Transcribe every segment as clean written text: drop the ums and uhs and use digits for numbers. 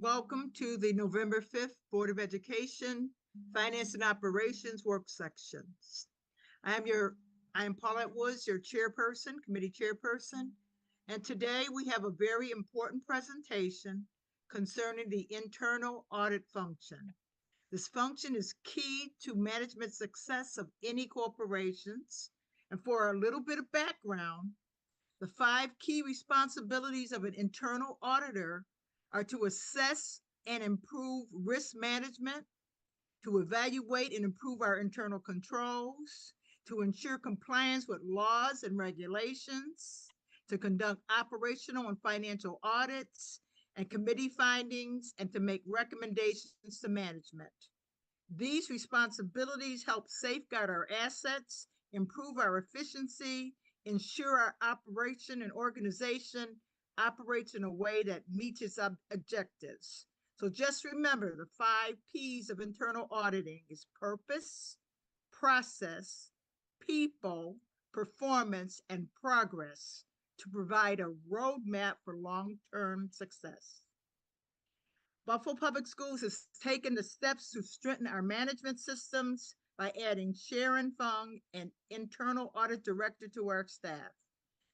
Welcome to the November 5th Board of Education Finance and Operations Work Sections. I am your I am Paulette Woods, your chairperson, committee chairperson, and today we have a very important presentation concerning the internal audit function. This function is key to management success of any corporations. And for a little bit of background, the five key responsibilities of an internal auditor are to assess and improve risk management, to evaluate and improve our internal controls, to ensure compliance with laws and regulations, to conduct operational and financial audits and committee findings, and to make recommendations to management. These responsibilities help safeguard our assets, improve our efficiency, ensure our operation and organization operates in a way that meets its objectives. So just remember the five P's of internal auditing is purpose, process, people, performance, and progress to provide a roadmap for long-term success. Buffalo Public Schools has taken the steps to strengthen our management systems by adding Sharon Fung, an internal audit director, to our staff.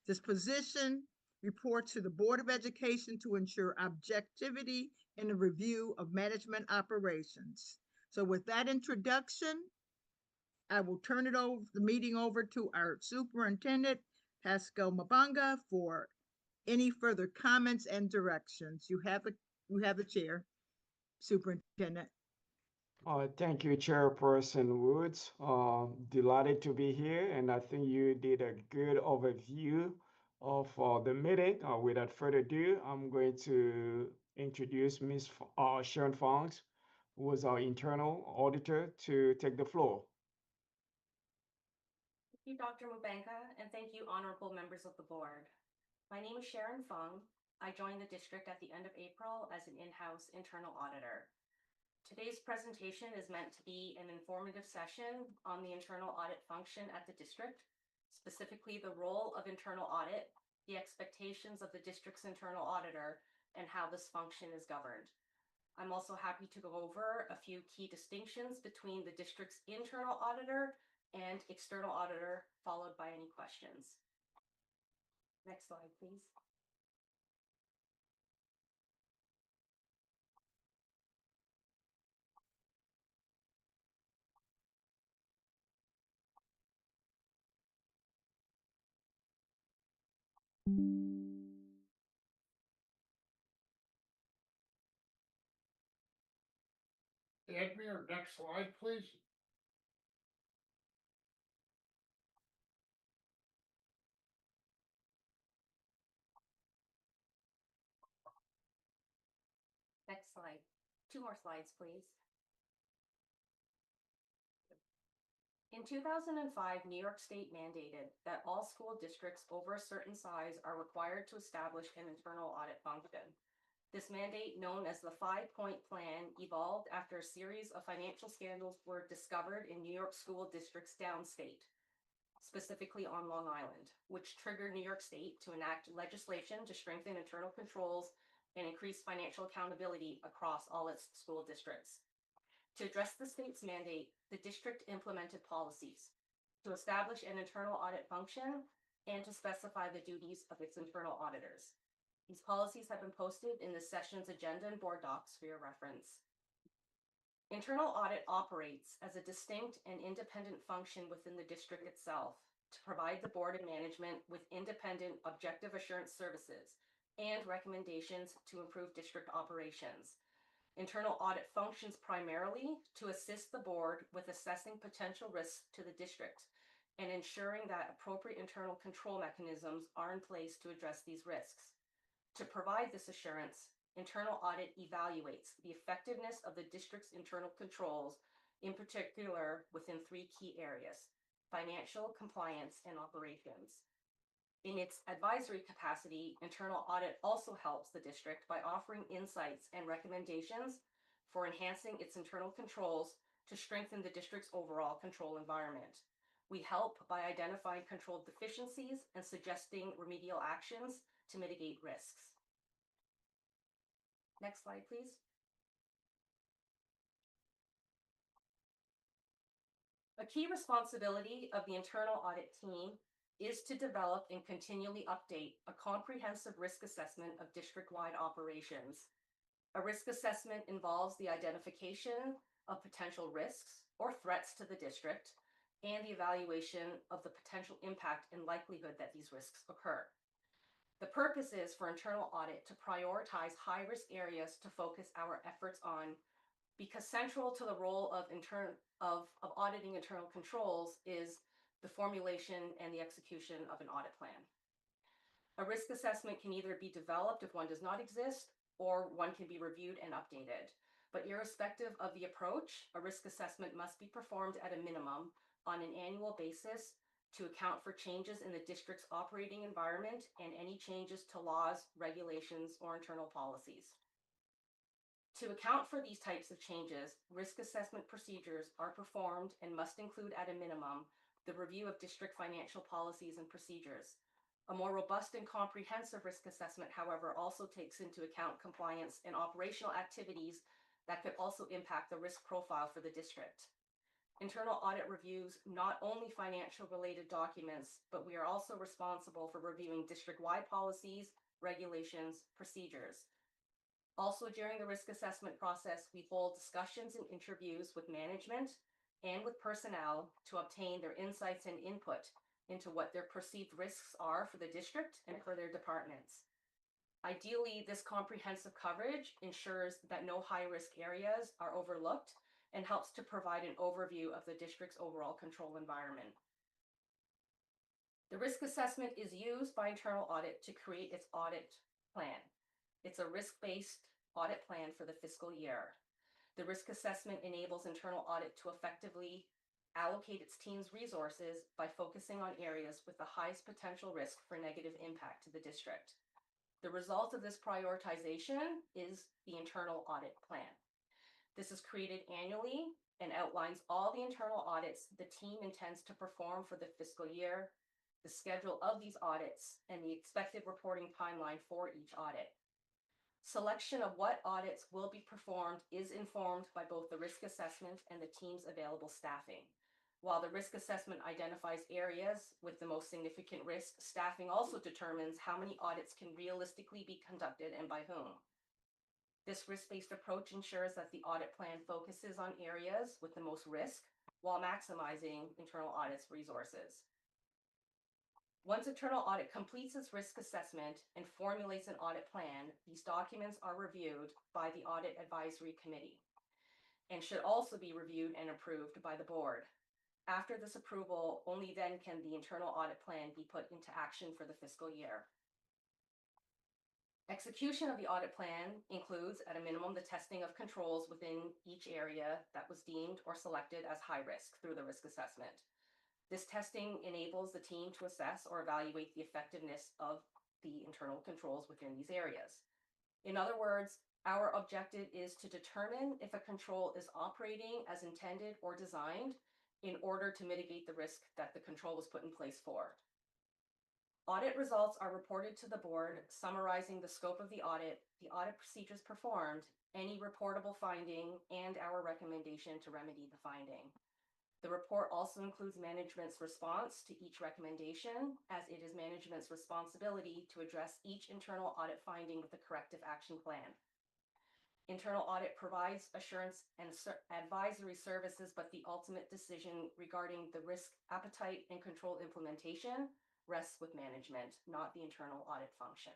This position reports to the Board of Education to ensure objectivity in the review of management operations. So with that introduction, I will turn the meeting over to our superintendent, Pascal Mabanga, for any further comments and directions. You have the chair, Superintendent. Thank you, Chairperson Woods. Delighted to be here, and I think you did a good overview of the meeting. Without further ado, I'm going to introduce Ms. Sharon Fongs, who was our internal auditor, to take the floor. Thank you, Dr. Mubenga, and thank you, honorable members of the board. My name is Sharon Fung. I joined the district at the end of April as an in-house internal auditor. Today's presentation is meant to be an informative session on the internal audit function at the district, specifically the role of internal audit, the expectations of the district's internal auditor, and how this function is governed. I'm also happy to go over a few key distinctions between the district's internal auditor and external auditor, followed by any questions. Next slide, please. Admir, next slide, please. Next slide. Two more slides, please. In 2005, New York State mandated that all school districts over a certain size are required to establish an internal audit function. This mandate, known as the 5-Point Plan, evolved after a series of financial scandals were discovered in New York school districts downstate, specifically on Long Island, which triggered New York State to enact legislation to strengthen internal controls and increase financial accountability across all its school districts. To address the state's mandate, the district implemented policies to establish an internal audit function and to specify the duties of its internal auditors. These policies have been posted in the session's agenda and board docs for your reference. Internal audit operates as a distinct and independent function within the district itself to provide the board and management with independent objective assurance services and recommendations to improve district operations. Internal audit functions primarily to assist the board with assessing potential risks to the district and ensuring that appropriate internal control mechanisms are in place to address these risks. To provide this assurance, internal audit evaluates the effectiveness of the district's internal controls, in particular within three key areas: financial, compliance, and operations. In its advisory capacity, internal audit also helps the district by offering insights and recommendations for enhancing its internal controls to strengthen the district's overall control environment. We help by identifying control deficiencies and suggesting remedial actions to mitigate risks. Next slide, please. A key responsibility of the internal audit team is to develop and continually update a comprehensive risk assessment of district-wide operations. A risk assessment involves the identification of potential risks or threats to the district and the evaluation of the potential impact and likelihood that these risks occur. The purpose is for internal audit to prioritize high-risk areas to focus our efforts on, because central to the role of auditing internal controls is the formulation and the execution of an audit plan. A risk assessment can either be developed if one does not exist, or one can be reviewed and updated. But irrespective of the approach, a risk assessment must be performed at a minimum on an annual basis to account for changes in the district's operating environment and any changes to laws, regulations, or internal policies. To account for these types of changes, risk assessment procedures are performed and must include at a minimum the review of district financial policies and procedures. A more robust and comprehensive risk assessment, however, also takes into account compliance and operational activities that could also impact the risk profile for the district. Internal audit reviews not only financial related documents, but we are also responsible for reviewing district-wide policies, regulations, procedures. Also, during the risk assessment process, we hold discussions and interviews with management and with personnel to obtain their insights and input into what their perceived risks are for the district and for their departments. Ideally, this comprehensive coverage ensures that no high-risk areas are overlooked and helps to provide an overview of the district's overall control environment. The risk assessment is used by internal audit to create its audit plan. It's a risk-based audit plan for the fiscal year. The risk assessment enables internal audit to effectively allocate its team's resources by focusing on areas with the highest potential risk for negative impact to the district. The result of this prioritization is the internal audit plan. This is created annually and outlines all the internal audits the team intends to perform for the fiscal year, the schedule of these audits, and the expected reporting timeline for each audit. Selection of what audits will be performed is informed by both the risk assessment and the team's available staffing. While the risk assessment identifies areas with the most significant risk, staffing also determines how many audits can realistically be conducted and by whom. This risk-based approach ensures that the audit plan focuses on areas with the most risk while maximizing internal audit's resources. Once internal audit completes its risk assessment and formulates an audit plan, these documents are reviewed by the Audit Advisory Committee and should also be reviewed and approved by the board. After this approval, only then can the internal audit plan be put into action for the fiscal year. Execution of the audit plan includes, at a minimum, the testing of controls within each area that was deemed or selected as high risk through the risk assessment. This testing enables the team to assess or evaluate the effectiveness of the internal controls within these areas. In other words, our objective is to determine if a control is operating as intended or designed in order to mitigate the risk that the control was put in place for. Audit results are reported to the board, summarizing the scope of the audit procedures performed, any reportable finding, and our recommendation to remedy the finding. The report also includes management's response to each recommendation, as it is management's responsibility to address each internal audit finding with a corrective action plan. Internal audit provides assurance and advisory services, but the ultimate decision regarding the risk appetite and control implementation rests with management, not the internal audit function.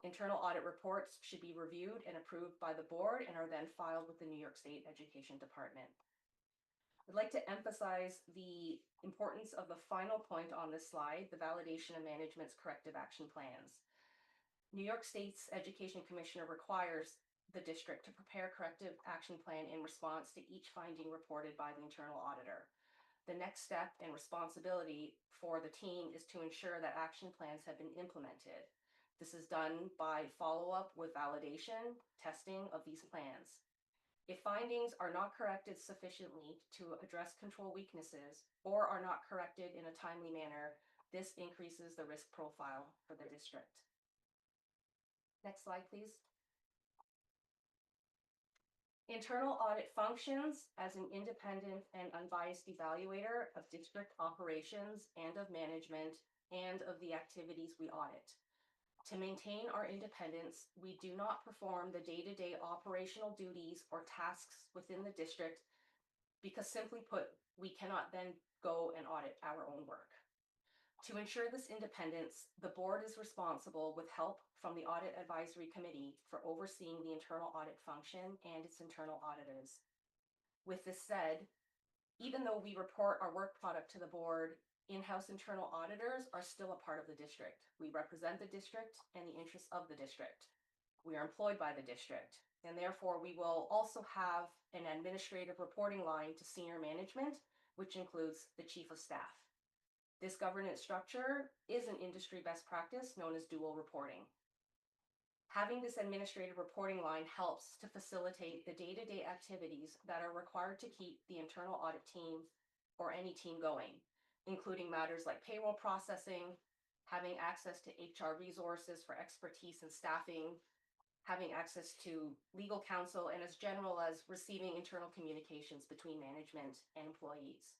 Internal audit reports should be reviewed and approved by the board and are then filed with the New York State Education Department. I'd like to emphasize the importance of the final point on this slide, the validation of management's corrective action plans. New York State's Education Commissioner requires the district to prepare a corrective action plan in response to each finding reported by the internal auditor. The next step and responsibility for the team is to ensure that action plans have been implemented. This is done by follow-up with validation, testing of these plans. If findings are not corrected sufficiently to address control weaknesses or are not corrected in a timely manner, this increases the risk profile for the district. Next slide, please. Internal audit functions as an independent and unbiased evaluator of district operations and of management and of the activities we audit. To maintain our independence, we do not perform the day-to-day operational duties or tasks within the district because, simply put, we cannot then go and audit our own work. To ensure this independence, the board is responsible, with help from the Audit Advisory Committee, for overseeing the internal audit function and its internal auditors. With this said, even though we report our work product to the board, in-house internal auditors are still a part of the district. We represent the district and the interests of the district. We are employed by the district, and therefore we will also have an administrative reporting line to senior management, which includes the chief of staff. This governance structure is an industry best practice known as dual reporting. Having this administrative reporting line helps to facilitate the day-to-day activities that are required to keep the internal audit team or any team going, including matters like payroll processing, having access to HR resources for expertise and staffing, having access to legal counsel, and as general as receiving internal communications between management and employees.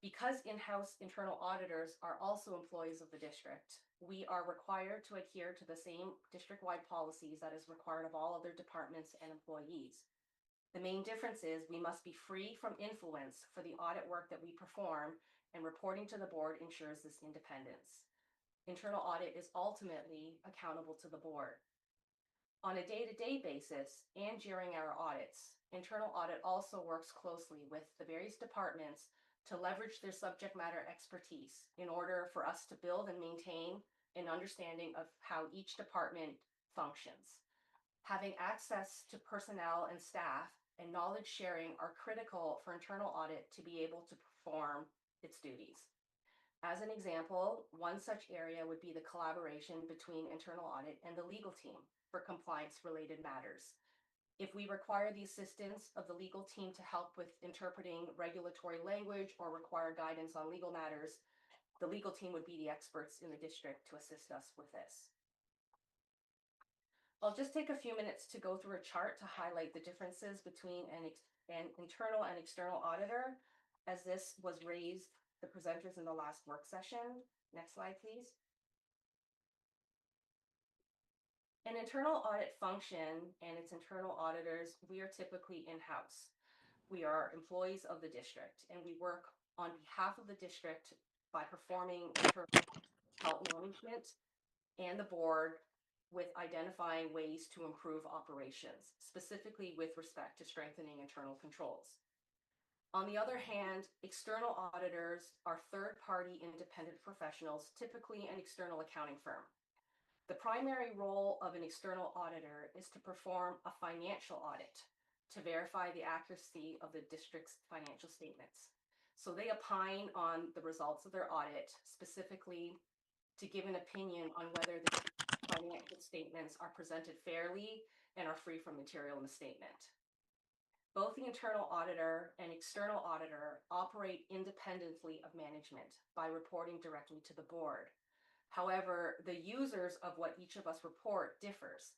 Because in-house internal auditors are also employees of the district, we are required to adhere to the same district-wide policies that is required of all other departments and employees. The main difference is we must be free from influence for the audit work that we perform, and reporting to the board ensures this independence. Internal audit is ultimately accountable to the board. On a day-to-day basis and during our audits, internal audit also works closely with the various departments to leverage their subject matter expertise in order for us to build and maintain an understanding of how each department functions. Having access to personnel and staff and knowledge sharing are critical for internal audit to be able to perform its duties. As an example, one such area would be the collaboration between internal audit and the legal team for compliance-related matters. If we require the assistance of the legal team to help with interpreting regulatory language or require guidance on legal matters, the legal team would be the experts in the district to assist us with this. I'll just take a few minutes to go through a chart to highlight the differences between an internal and external auditor, as this was raised the presenters in the last work session. Next slide, please. An internal audit function and its internal auditors, we are typically in-house. We are employees of the district, and we work on behalf of the district by performing internal health management and the board with identifying ways to improve operations, specifically with respect to strengthening internal controls. On the other hand, external auditors are third-party independent professionals, typically an external accounting firm. The primary role of an external auditor is to perform a financial audit to verify the accuracy of the district's financial statements. So they opine on the results of their audit, specifically to give an opinion on whether the financial statements are presented fairly and are free from material misstatement. Both the internal auditor and external auditor operate independently of management by reporting directly to the board. However, the users of what each of us report differs,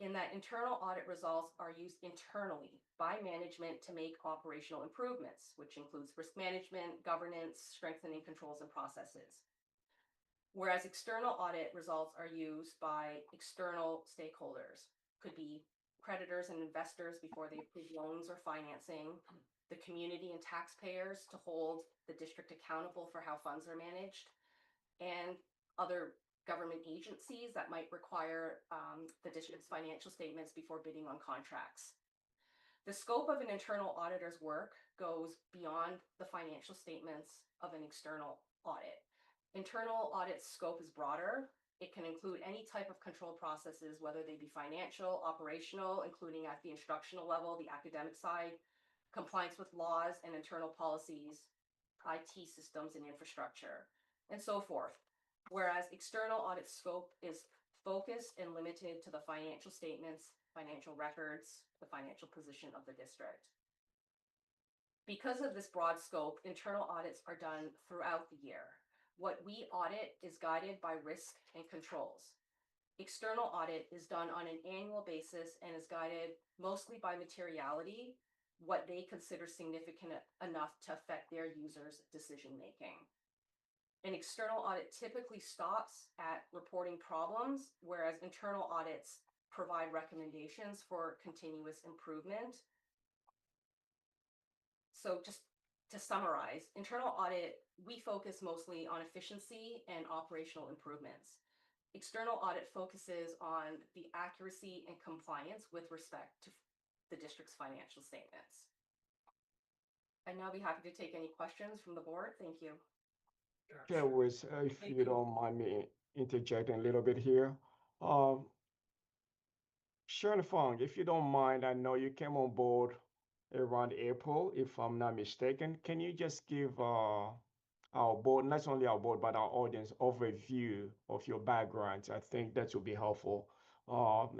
in that internal audit results are used internally by management to make operational improvements, which includes risk management, governance, strengthening controls and processes. Whereas external audit results are used by external stakeholders, could be creditors and investors before they approve loans or financing, the community and taxpayers to hold the district accountable for how funds are managed, and other government agencies that might require the district's financial statements before bidding on contracts. The scope of an internal auditor's work goes beyond the financial statements of an external audit. Internal audit's scope is broader. It can include any type of control processes, whether they be financial, operational, including at the instructional level, the academic side, compliance with laws and internal policies, IT systems and infrastructure, and so forth. Whereas external audit scope is focused and limited to the financial statements, financial records, the financial position of the district. Because of this broad scope, internal audits are done throughout the year. What we audit is guided by risk and controls. External audit is done on an annual basis and is guided mostly by materiality, what they consider significant enough to affect their users' decision-making. An external audit typically stops at reporting problems, whereas internal audits provide recommendations for continuous improvement. So just to summarize, internal audit, we focus mostly on efficiency and operational improvements. External audit focuses on the accuracy and compliance with respect to the district's financial statements. I'd now be happy to take any questions from the board. Thank you. Chair Woods, if Thank you you. don't mind me interjecting a little bit here. Um, Sharon Fong, if you don't mind, I know you came on board around April, if I'm not mistaken. Can you just give our board, not only our board, but our audience overview of your background? I think that would be helpful.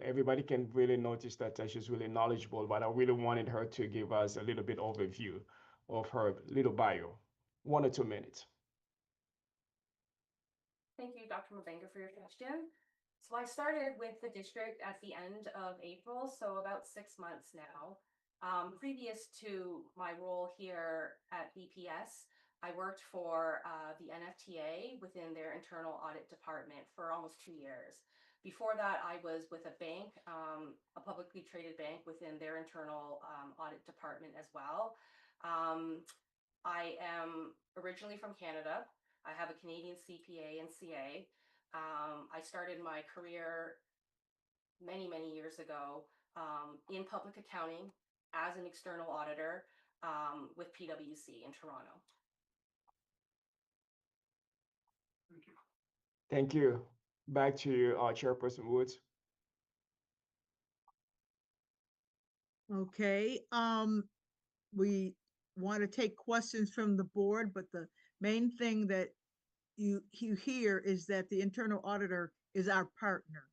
Everybody can really notice that she's really knowledgeable, but I really wanted her to give us a little bit overview of her little bio. 1 or 2 minutes. Thank you, Dr. Mabenga, for your question. So I started with the district at the end of April, so about 6 months now. Previous to my role here at BPS, I worked for the NFTA within their internal audit department for almost 2 years. Before that, I was with a bank, a publicly traded bank within their internal audit department as well. I am originally from Canada. I have a Canadian CPA and CA. I started my career many, many years ago in public accounting as an external auditor with PwC in Toronto. Thank you. Thank you. Back to you, Chairperson Woods. Okay, we want to take questions from the board, but the main thing that you hear is that the internal auditor is our partner,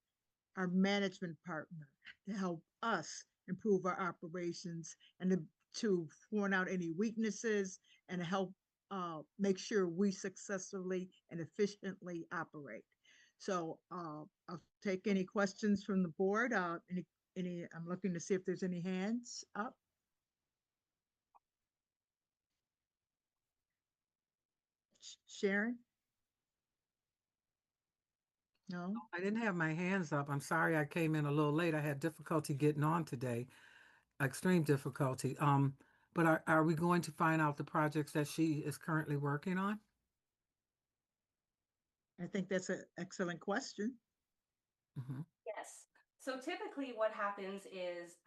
our management partner, to help us improve our operations and to point out any weaknesses and help make sure we successfully and efficiently operate. So I'll take any questions from the board. I'm looking to see if there's any hands up. Sharon? No? I didn't have my hands up. I'm sorry I came in a little late. I had difficulty getting on today, extreme difficulty. But are we going to find out the projects that she is currently working on? I think that's an excellent question. Mhm. Yes. So typically what happens is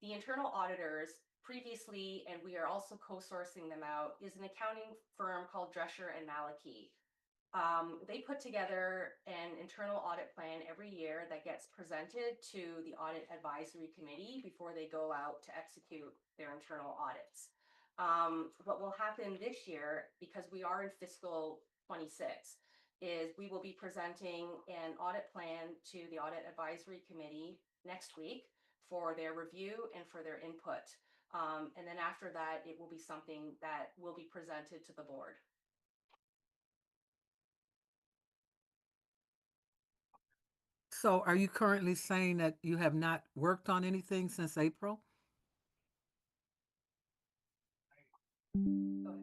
the internal auditors previously, and we are also co-sourcing them out, is an accounting firm called Drescher and Malachy. They put together an internal audit plan every year that gets presented to the audit advisory committee before they go out to execute their internal audits. What will happen this year, because we are in fiscal 26, is we will be presenting an audit plan to the audit advisory committee next week for their review and for their input. And then after that, it will be something that will be presented to the board. So are you currently saying that you have not worked on anything since April? Go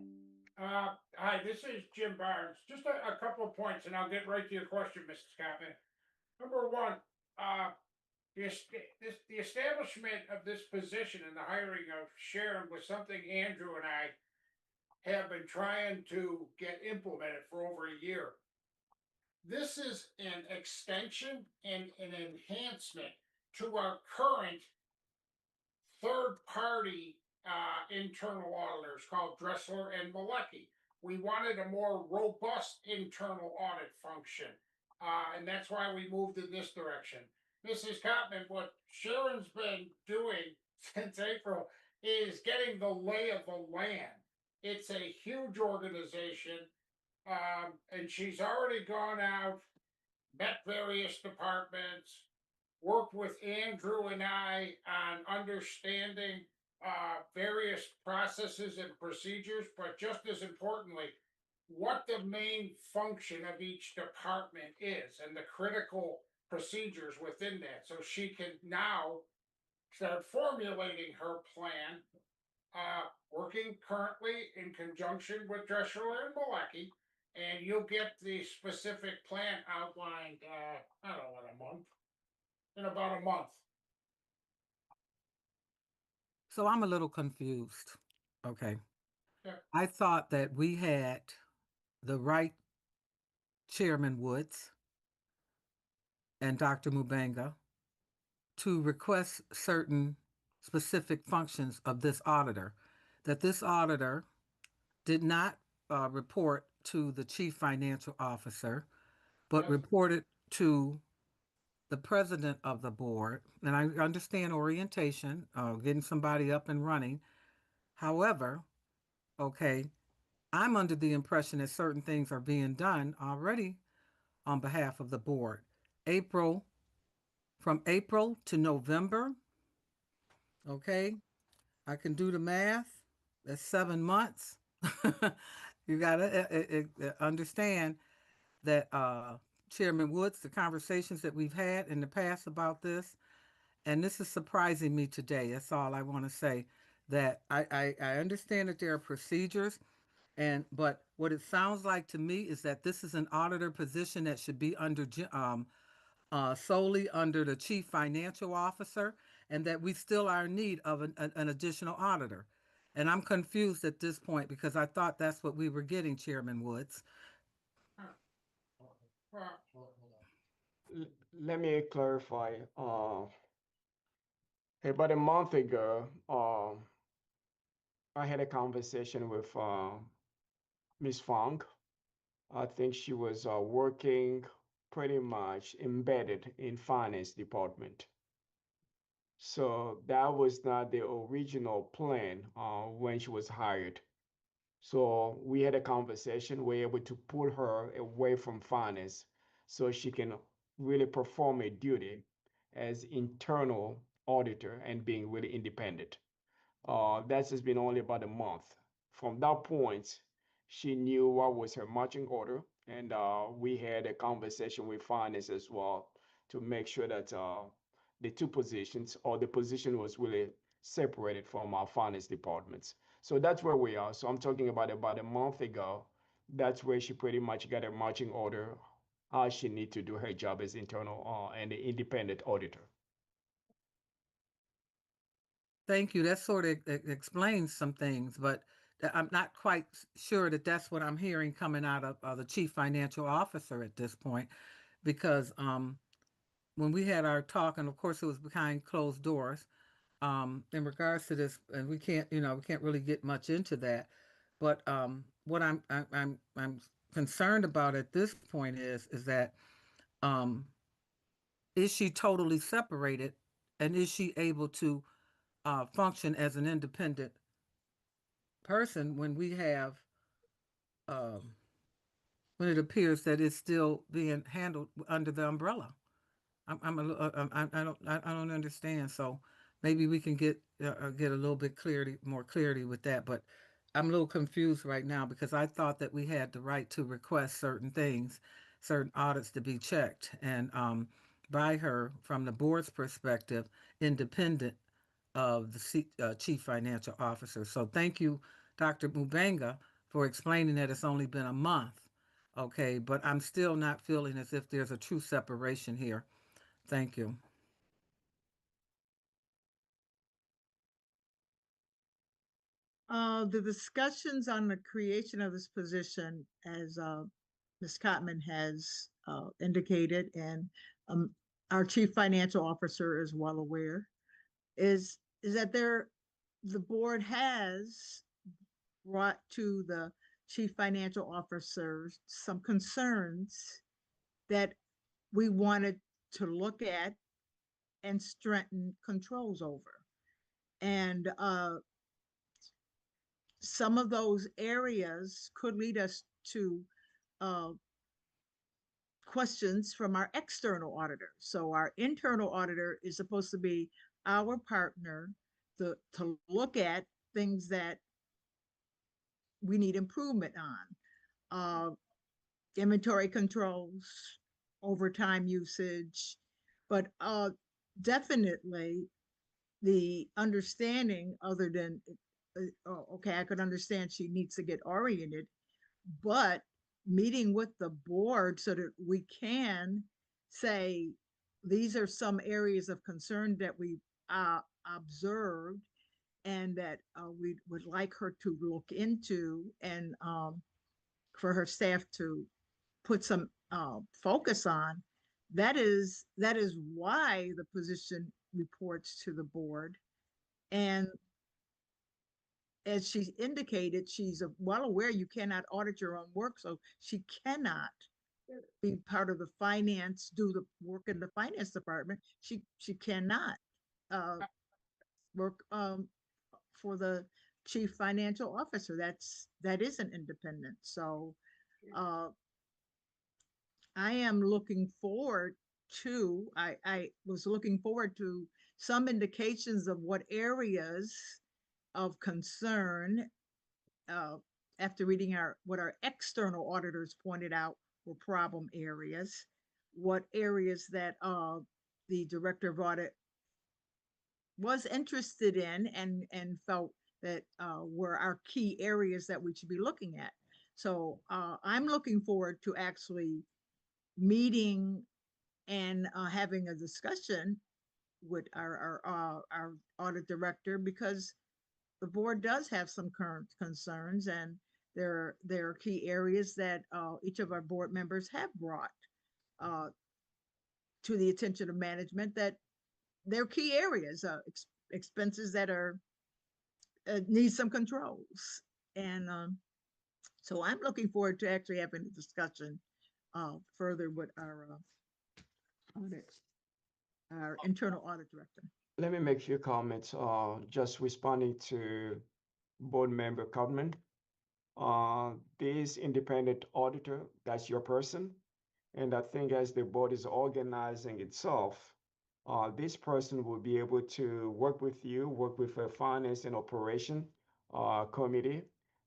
ahead. Hi, this is Jim Barnes. Just a couple of points, and I'll get right to your question, Mrs. Kaplan. Number one, the establishment of this position and the hiring of Sharon was something Andrew and I have been trying to get implemented for over a year. This is an extension and an enhancement to our current third-party internal auditors called Dressler and Malecki. We wanted a more robust internal audit function, and that's why we moved in this direction. Mrs. Cotman, what Sharon's been doing since April is getting the lay of the land. It's a huge organization, and she's already gone out, met various departments, worked with Andrew and I on understanding various processes and procedures, but just as importantly, what the main function of each department is and the critical procedures within that, so she can now start formulating her plan. Working currently in conjunction with Dressler and Malecki, and you'll get the specific plan outlined, I don't know, in a month. In about a month. So I'm a little confused. Okay. Yeah. I thought that we had the right Chairman Woods and Dr. Mubanga to request certain specific functions of this auditor, that this auditor did not report to the chief financial officer, but Yes. reported to the president of the board. And I understand orientation, getting somebody up and running. However, okay, I'm under the impression that certain things are being done already on behalf of the board. From April to November, okay, I can do the math. That's 7 months. You got to understand that Chairman Woods, the conversations that we've had in the past about this, and this is surprising me today. That's all I want to say. That I understand that there are procedures, but what it sounds like to me is that this is an auditor position that should be solely under the chief financial officer, and that we still are in need of an additional auditor. And I'm confused at this point because I thought that's what we were getting, Chairman Woods. Let me clarify. About a month ago, I had a conversation with Miss Fong. I think she was working pretty much embedded in finance department. So that was not the original plan when she was hired. So we had a conversation. We were able to pull her away from finance so she can really perform a duty as internal auditor and being really independent. That's just been only about a month. From that point, she knew what was her marching order, and we had a conversation with finance as well to make sure that the two positions or the position was really separated from our finance departments. So that's where we are. So I'm talking about a month ago. That's where she pretty much got a marching order how she need to do her job as internal and the independent auditor. Thank you. That sort of explains some things, but I'm not quite sure that that's what I'm hearing coming out of the chief financial officer at this point, because when we had our talk, and of course it was behind closed doors, in regards to this, and we can't really get much into that. But what I'm concerned about at this point is that um, is she totally separated, and is she able to function as an independent person when we have um, when it appears that it's still being handled under the umbrella? I don't understand. So maybe we can get a little bit more clarity with that. But I'm a little confused right now because I thought that we had the right to request certain things, certain audits to be checked, and by her from the board's perspective, independent of the chief financial officer. So thank you, Dr. Mubanga, for explaining that it's only been a month. Okay, but I'm still not feeling as if there's a true separation here. Thank you. The discussions on the creation of this position, as Ms. Cotman has indicated, and our chief financial officer is well aware, is that the board has brought to the chief financial officer some concerns that we wanted to look at and strengthen controls over. And some of those areas could lead us to uh, questions from our external auditor. So our internal auditor is supposed to be our partner to look at things that we need improvement on. Inventory controls, overtime usage, but definitely the understanding other than okay, I could understand she needs to get oriented, but meeting with the board so that we can say these are some areas of concern that we observed and that we would like her to look into, and for her staff to put some focus on. That is why the position reports to the board. And as she indicated, she's well aware you cannot audit your own work, so she cannot be part of the finance, do the work in the finance department. She cannot uh, work for the chief financial officer. That isn't independent. So uh, I am looking forward to. I was looking forward to some indications of what areas of concern uh, after reading what our external auditors pointed out were problem areas, what areas that the director of audit was interested in and felt that were our key areas that we should be looking at. So I'm looking forward to actually meeting and having a discussion with our audit director, because the board does have some current concerns, and there are key areas that each of our board members have brought uh, to the attention of management, that they're key areas, expenses that are need some controls. And so I'm looking forward to actually having a discussion further with audit, our internal audit director. Let me make a few comments, just responding to board member comment. This independent auditor, that's your person. And I think as the board is organizing itself, this person will be able to work with you, work with a finance and operation committee,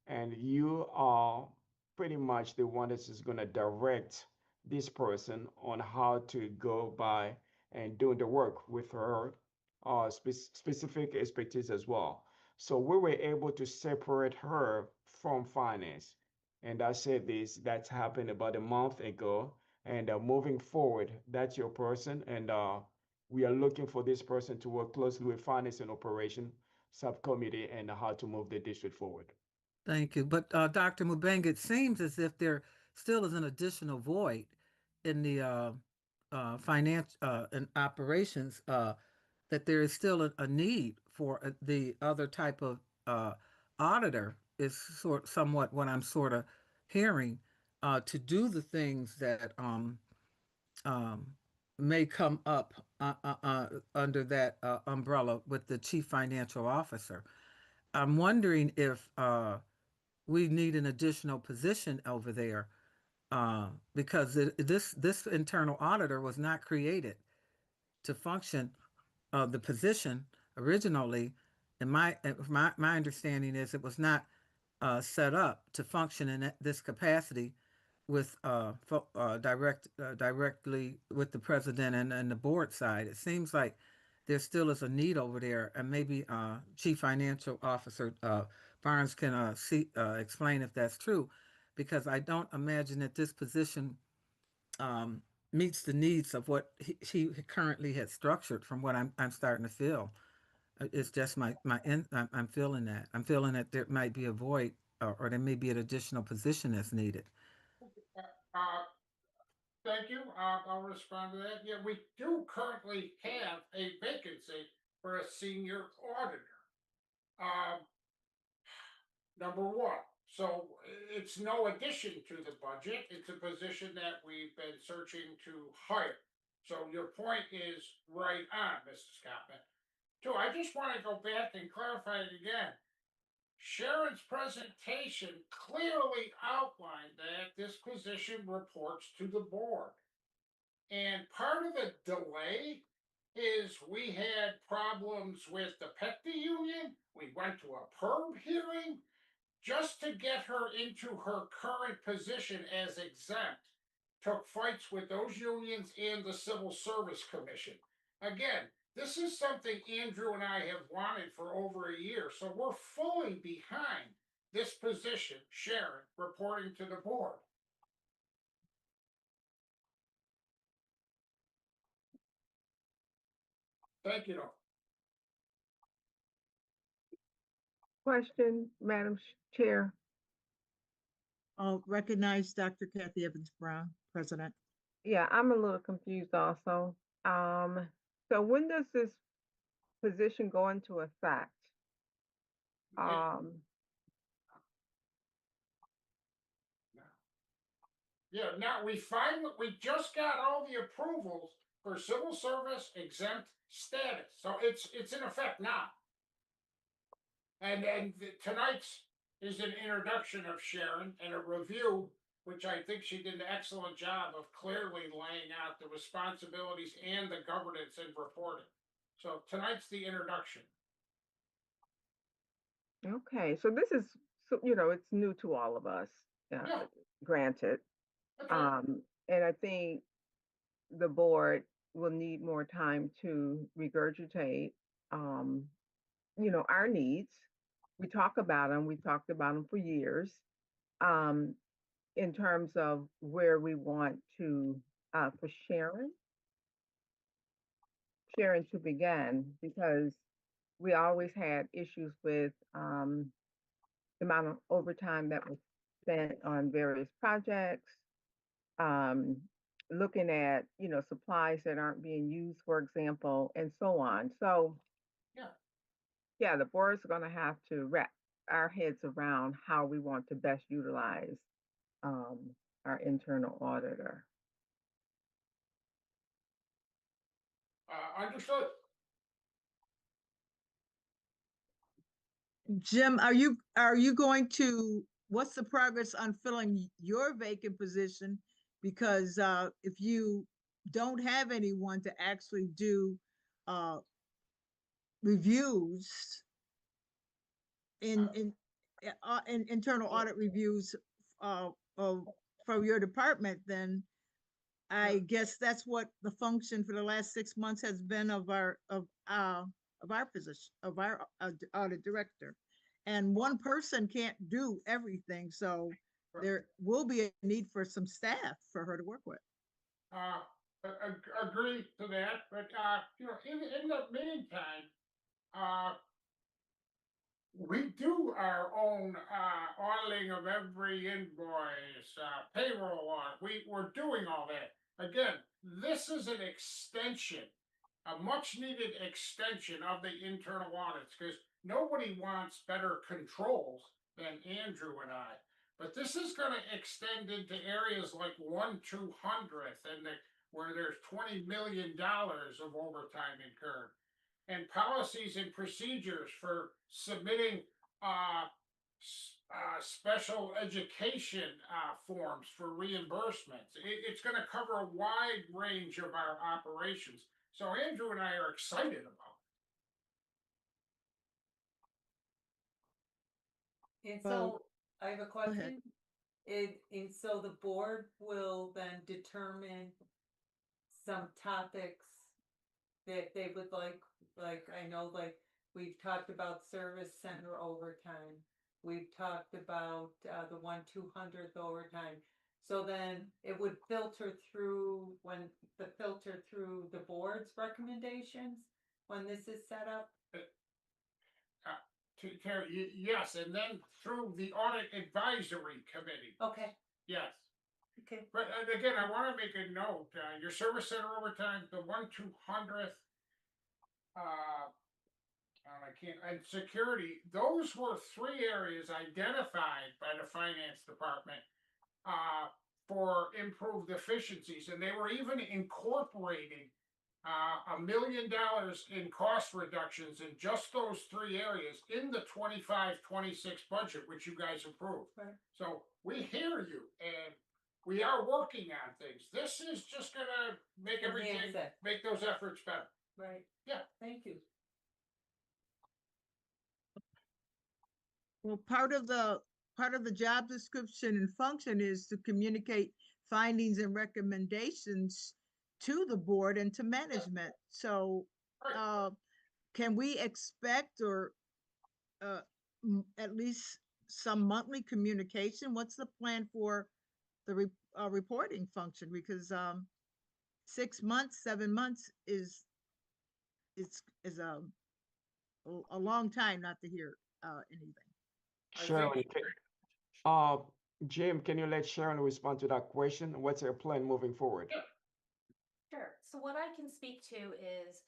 and you are pretty much the one that is going to direct this person on how to go by and doing the work with her specific expertise as well. So we were able to separate her from finance. And I said this, that's happened about a month ago. And moving forward, that's your person. And we are looking for this person to work closely with finance and operation subcommittee and how to move the district forward. Thank you. But Dr. Mubeng, it seems as if there still is an additional void in the finance and operations, that there is still a need for the other type of auditor, is somewhat what I'm sort of hearing, to do the things that um, may come up under that umbrella with the chief financial officer. I'm wondering if we need an additional position over there, because this internal auditor was not created to function. The position originally, and my understanding is it was not set up to function in this capacity with directly with the president and the board side. It seems like there still is a need over there, and maybe Chief Financial Officer Barnes can explain if that's true, because I don't imagine that this position um, meets the needs of what he currently has structured. From what I'm starting to feel, it's just I'm feeling that there might be a void, or there may be an additional position that's needed. Uh, Thank you. I'll respond to that. Yeah, we do currently have a vacancy for a senior auditor. Um, Number one. So it's no addition to the budget. It's a position that we've been searching to hire. So your point is right on, Mrs. Scotman. Two, I just want to go back and clarify it again. Sharon's presentation clearly outlined that this position reports to the board. And part of the delay is we had problems with the PECTA union. We went to a PERB hearing just to get her into her current position as exempt. took fights with those unions and the Civil Service Commission. Again, this is something Andrew and I have wanted for over a year, so we're fully behind this position, Sharon, reporting to the board. Thank you. Question, Madam Chair. I'll recognize Dr. Kathy Evans Brown, President. Yeah, I'm a little confused also. So when does this position go into effect? Yeah, now we just got all the approvals for civil service exempt status, so it's in effect now. And tonight's is an introduction of Sharon and a review, which I think she did an excellent job of clearly laying out the responsibilities and the governance and reporting. So tonight's the introduction. Okay, so this is, so, you know, it's new to all of us, Yeah. granted. That's right. And I think the board will need more time to regurgitate, you know, our needs. We talk about them, we talked about them for years, in terms of where we want to, for Sharon to begin, because we always had issues with, the amount of overtime that was spent on various projects, um, looking at, you know, supplies that aren't being used, for example, and so on. So, yeah, the board's going to have to wrap our heads around how we want to best utilize our internal auditor. Understood. Jim, are you going to, what's the progress on filling your vacant position? Because if you don't have anyone to actually do reviews in internal audit reviews from your department, then I guess that's what the function for the last 6 months has been of our position, of our audit director. And one person can't do everything, so there will be a need for some staff for her to work with. Agree to that, but you know, in the meantime, we do our own auditing of every invoice, payroll audit. We're doing all that. Again, this is an extension, a much needed extension of the internal audits, because nobody wants better controls than Andrew and I. But this is going to extend into areas like 1/200th and where there's $20 million of overtime incurred, and policies and procedures for submitting special education forms for reimbursements. It's going to cover a wide range of our operations. So Andrew and I are excited about And Well, so I have a ahead. question. And so the board will then determine some topics that they would like I know, like we've talked about service center overtime. We've talked about the 1/200th overtime. So then it would filter through the board's recommendations when this is set up. yes, and then through the audit advisory committee. Okay. Yes. Okay. But again, I want to make a note, your service center overtime, the 1/200th, and I can't, and security, those were 3 areas identified by the finance department for improved efficiencies, and they were even incorporating $1 million in cost reductions in just those 3 areas in the 25-26 budget, which you guys approved. Right. So we hear you, and we are working on things. This is just gonna make everything, Enhance it. make those efforts better. Right. Yeah. Thank you. Well, part of the job description and function is to communicate findings and recommendations to the board and to management. So, Right. can we expect or at least some monthly communication? What's the plan for the reporting function? Because 6 months, 7 months is a long time not to hear anything. I Sharon, think, uh, Jim, can you let Sharon respond to that question? What's her plan moving forward? Yeah. Sure. So what I can speak to is,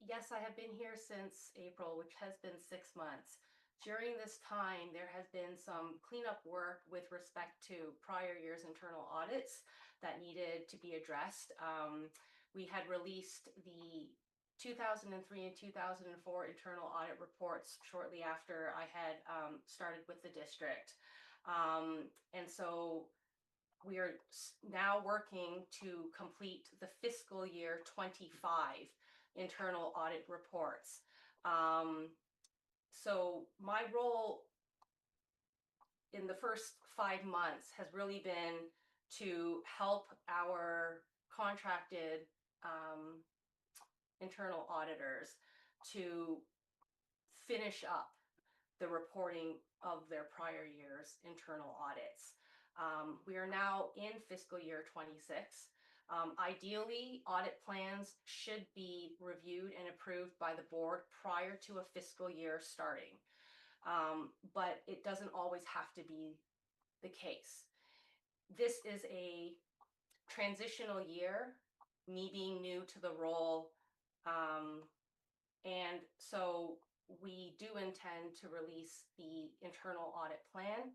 yes, I have been here since April, which has been 6 months. During this time, there has been some cleanup work with respect to prior year's internal audits that needed to be addressed. We had released the 2003 and 2004 internal audit reports shortly after I had started with the district. And so we are now working to complete the fiscal year 25 internal audit reports. So my role in the first 5 months has really been to help our contracted internal auditors to finish up the reporting of their prior year's internal audits. We are now in fiscal year 26. Ideally, audit plans should be reviewed and approved by the board prior to a fiscal year starting. But it doesn't always have to be the case. This is a transitional year, me being new to the role. And so we do intend to release the internal audit plan.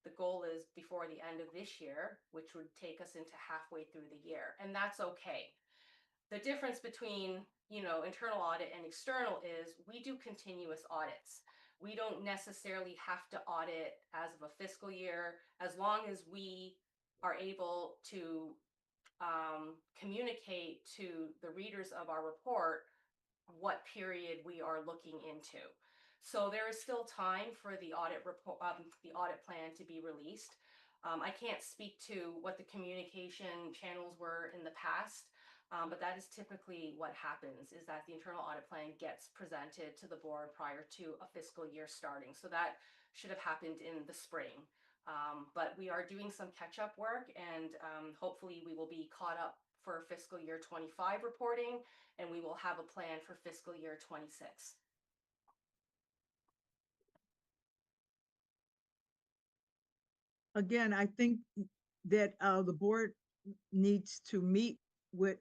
The goal is before the end of this year, which would take us into halfway through the year, and that's okay. The difference between, internal audit and external is we do continuous audits. We don't necessarily have to audit as of a fiscal year, as long as we are able to communicate to the readers of our report what period we are looking into. So there is still time for the audit report, the audit plan to be released. I can't speak to what the communication channels were in the past, but that is typically what happens, is that the internal audit plan gets presented to the board prior to a fiscal year starting. So that should have happened in the spring. But we are doing some catch-up work, and hopefully we will be caught up for fiscal year 25 reporting, and we will have a plan for fiscal year 26. Again, I think that the board needs to meet with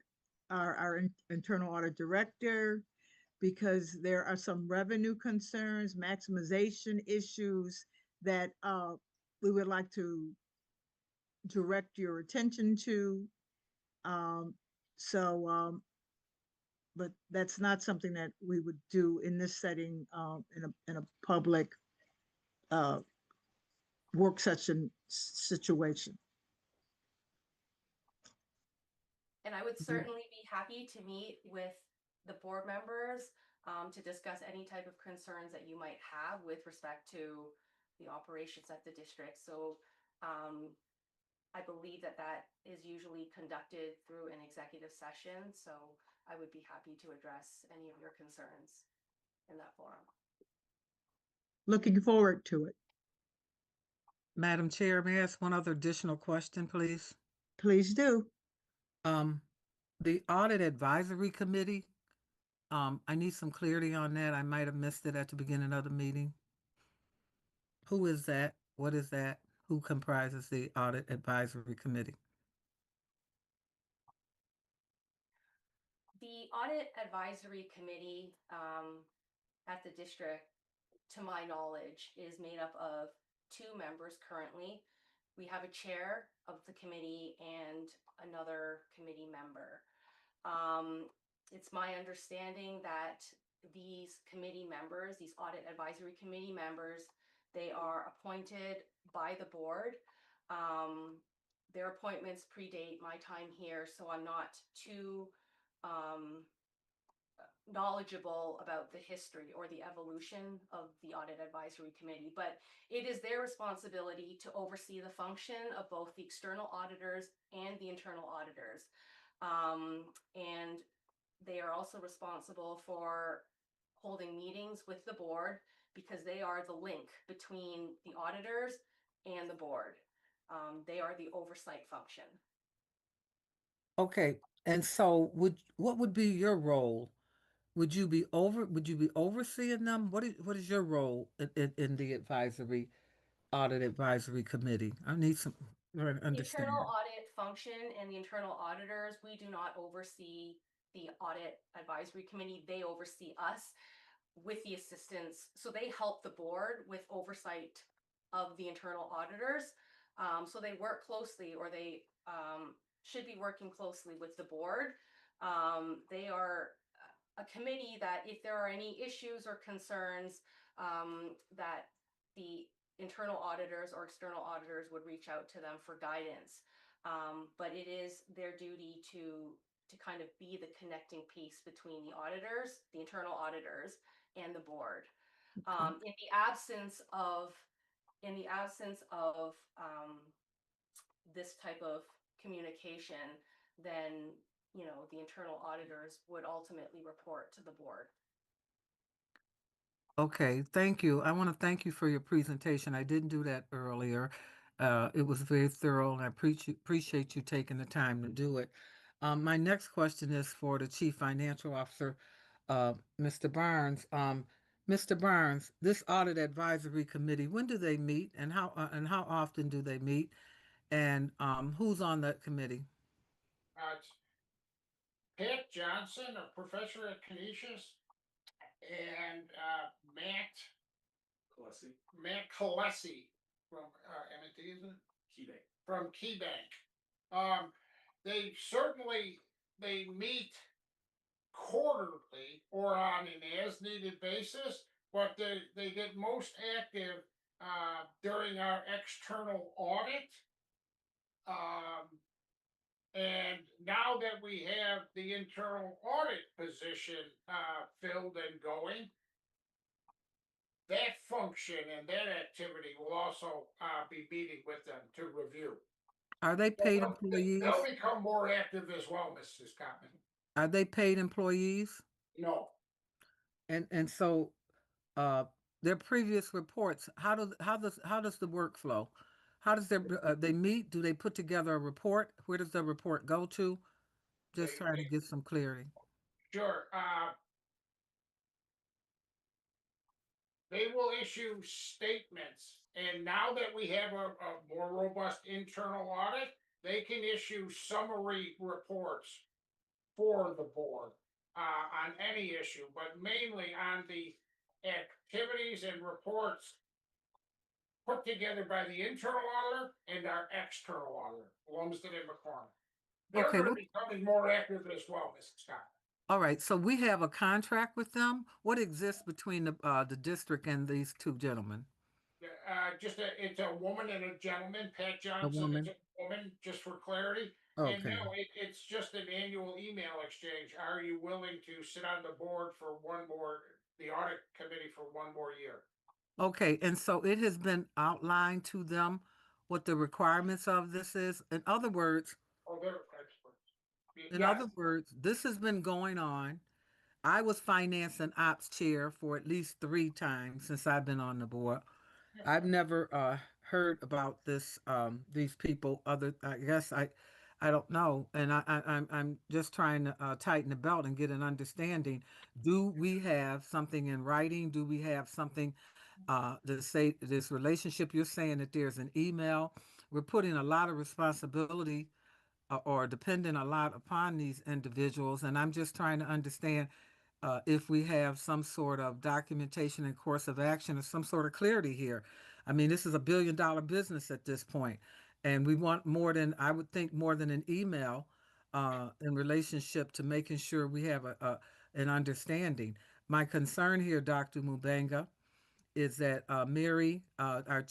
our internal audit director, because there are some revenue concerns, maximization issues that we would like to direct your attention to. Um, but that's not something that we would do in this setting, in a public work session situation. And I would certainly be happy to meet with the board members to discuss any type of concerns that you might have with respect to the operations at the district. So I believe that that is usually conducted through an executive session. So I would be happy to address any of your concerns in that forum. Looking forward to it. Madam Chair, may I ask one other additional question, please? Please do. The Audit Advisory Committee, I need some clarity on that. I might have missed it at the beginning of the meeting. Who is that? What is that? Who comprises the Audit Advisory Committee? The Audit Advisory Committee at the district, to my knowledge, is made up of 2 members currently. We have a chair of the committee and another committee member. It's my understanding that these committee members, these Audit Advisory Committee members, they are appointed by the board. Their appointments predate my time here, so I'm not too knowledgeable about the history or the evolution of the Audit Advisory Committee, but it is their responsibility to oversee the function of both the external auditors and the internal auditors. And they are also responsible for holding meetings with the board because they are the link between the auditors and the board. They are the oversight function. Okay, and so what would be your role? Would you be overseeing them? What is your role in the audit advisory committee? I need some understanding. Internal audit function and the internal auditors, we do not oversee the audit advisory committee. They oversee us with the assistance. So they help the board with oversight of the internal auditors. So they work closely, or they should be working closely with the board. They are a committee that if there are any issues or concerns, that the internal auditors or external auditors would reach out to them for guidance. But it is their duty to kind of be the connecting piece between the auditors, the internal auditors, and the board. In the absence of this type of communication, then the internal auditors would ultimately report to the board. Okay, thank you. I want to thank you for your presentation. I didn't do that earlier. It was very thorough, and I appreciate you taking the time to do it. My next question is for the Chief Financial Officer, Mr. Barnes. Mr. Barnes, this Audit Advisory Committee, when do they meet, and how often do they meet, and who's on that committee? It's Pat Johnson, a professor at Canisius, and Matt Colesi from M&T, isn't it? KeyBank. From KeyBank. They meet quarterly or on an as-needed basis, but they get most active during our external audit. And now that we have the internal audit position filled and going, that function and that activity will also be meeting with them to review. Are they paid They'll employees? become more active as well, Mrs. Cotman. Are they paid employees? No, And so their previous reports, how does the workflow? How does they meet? Do they put together a report? Where does the report go to? Just trying to get some clarity. sure. They will issue statements, and now that we have a more robust internal audit, they can issue summary reports for the board on any issue, but mainly on the activities and reports put together by the internal auditor and our external auditor, Lumsden and McCormick. They're Okay, going to be becoming more active as well, Mrs. Scott. all right. So we have a contract with them. What exists between the district and these two gentlemen? It's a woman and a gentleman. Pat Johnson woman. is a woman, just for clarity. And Okay. no, it's just an annual email exchange. Are you willing to sit on the board for the audit committee for one more year? Okay, and so it has been outlined to them what the requirements of this is. In other words, Oh, they're experts. Yes. this has been going on. I was finance and ops chair for at least 3 times since I've been on the board. I've never heard about these people. I guess I don't know, and I'm just trying to tighten the belt and get an understanding. Do we have something in writing? Do we have something to say this relationship? You're saying that there's an email. We're putting a lot of responsibility or depending a lot upon these individuals, and I'm just trying to understand if we have some sort of documentation and course of action or some sort of clarity here. I mean, this is a billion-dollar business at this point, and we want more than, I would think, more than an email in relationship to making sure we have an understanding. My concern here, Dr. Mubanga, is that Mary, our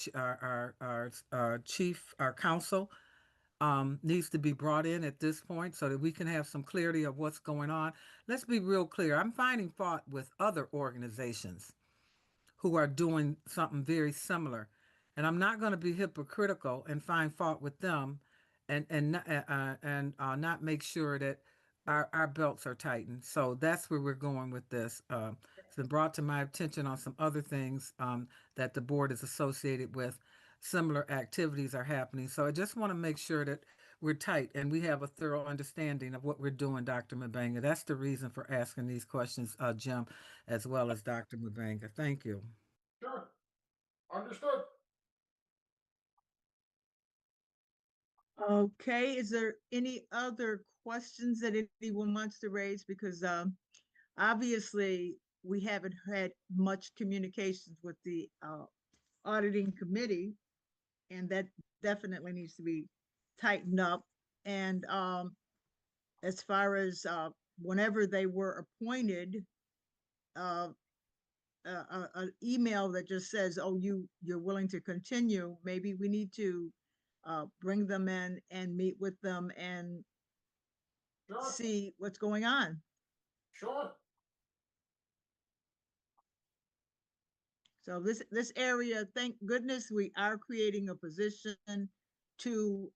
chief, our counsel, needs to be brought in at this point so that we can have some clarity of what's going on. Let's be real clear. I'm finding fault with other organizations who are doing something very similar. And I'm not going to be hypocritical and find fault with them and not make sure that our belts are tightened. So that's where we're going with this. It's been brought to my attention on some other things that the board is associated with. Similar activities are happening. So I just want to make sure that we're tight and we have a thorough understanding of what we're doing, Dr. Mabanga. That's the reason for asking these questions, Jim, as well as Dr. Mabanga. Thank you. Sure. Understood. Okay, is there any other questions that anyone wants to raise? Because obviously we haven't had much communications with the auditing committee, and that definitely needs to be tightened up. And as far as whenever they were appointed, uh, an email that just says, "Oh, you're willing to continue," maybe we need to bring them in and meet with them and Sure. see what's going on. Sure. So this area, thank goodness, we are creating a position to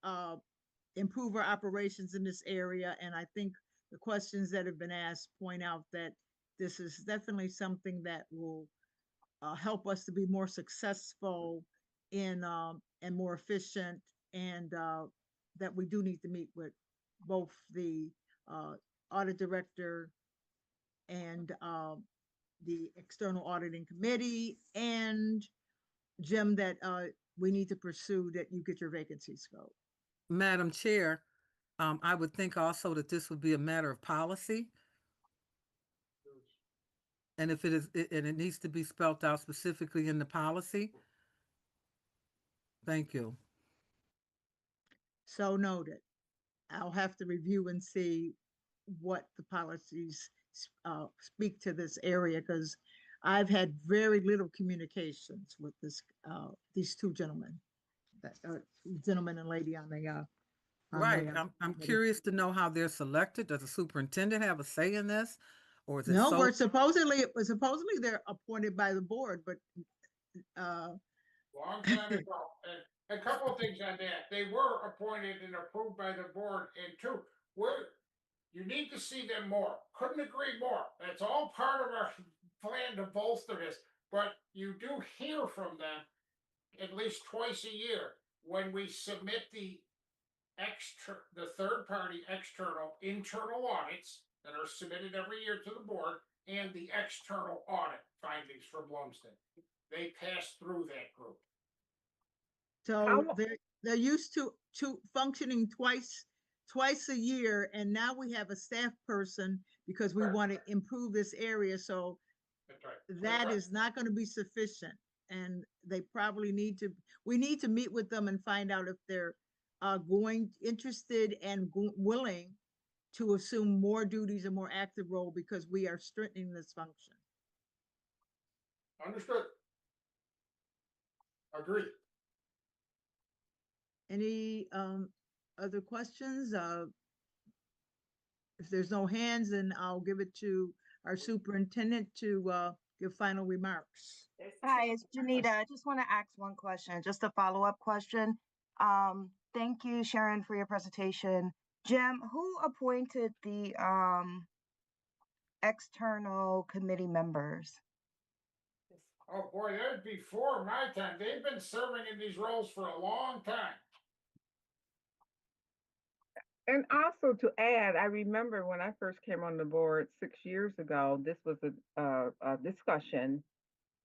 improve our operations in this area. And I think the questions that have been asked point out that this is definitely something that will help us to be more successful in and more efficient, and that we do need to meet with both the audit director and the external auditing committee, and Jim, that we need to pursue that you get your vacancies filled. Madam Chair, I would think also that this would be a matter of policy. And if it is, and it needs to be spelled out specifically in the policy. Thank you. So noted. I'll have to review and see what the policies speak to this area, because I've had very little communications with these two gentlemen, that gentleman and lady on the Right. I'm committee. curious to know how they're selected. Does the superintendent have a say in this? Or is it No, so? we're supposedly they're appointed by the board, but Long time ago. And a couple of things on that. They were appointed and approved by the board, and two, you need to see them more. Couldn't agree more. That's all part of our plan to bolster this. But you do hear from them at least twice a year when we submit the third party external internal audits that are submitted every year to the board, and the external audit findings from Lumsden. They pass through that group. so they're used to functioning twice a year, and now we have a staff person because we Right. want to improve this area. So That's right. that is not going to be sufficient, and they probably we need to meet with them and find out if they're interested and willing to assume more duties and more active role, because we are strengthening this function. Understood. Agreed. Any other questions? If there's no hands, then I'll give it to our superintendent to give final remarks. Hi, it's Janita. I just want to ask one question, just a follow-up question. Thank you, Sharon, for your presentation. Jim, who appointed the external committee members? Oh boy, that was before my time. They've been serving in these roles for a long time. And also to add, I remember when I first came on the board 6 years ago, this was a discussion,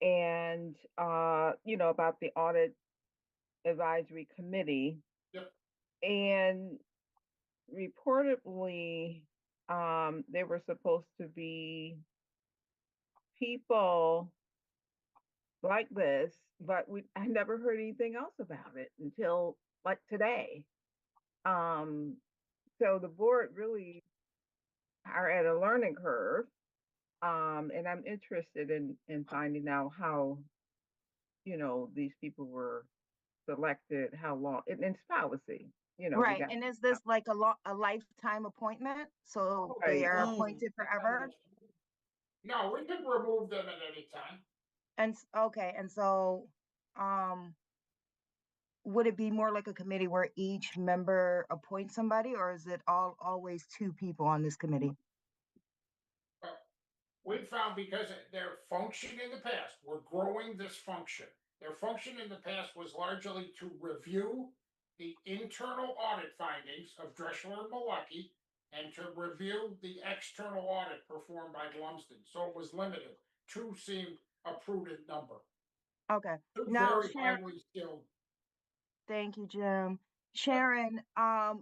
and about the audit advisory committee. Yep. And reportedly, there were supposed to be people like this, but I never heard anything else about it until like today. So the board really are at a learning curve. And I'm interested in finding out how, these people were selected, how long, and it's policy. you know, we Right, got. and is this like a lifetime appointment? So Right. they are Oh. appointed forever? No, we can remove them at any time. Okay, and so, um, would it be more like a committee where each member appoints somebody, or is it always two people on this committee? We found because their function in the past, we're growing this function. Their function in the past was largely to review the internal audit findings of Dressler and Malecki and to review the external audit performed by Lumsden. So it was limited. Two seemed a prudent number. Okay, Two now, very Sharon, highly skilled. thank you, Jim. Sharon,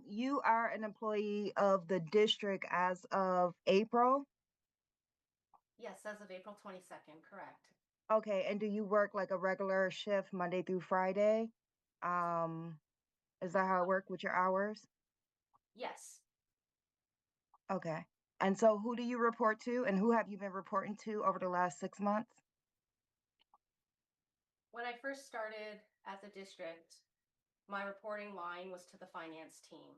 you are an employee of the district as of April? Yes, as of April 22nd, correct. Okay, and do you work like a regular shift Monday through Friday? Um, is that how it work with your hours? Yes. Okay. And so who do you report to and who have you been reporting to over the last 6 months? When I first started at the district, my reporting line was to the finance team.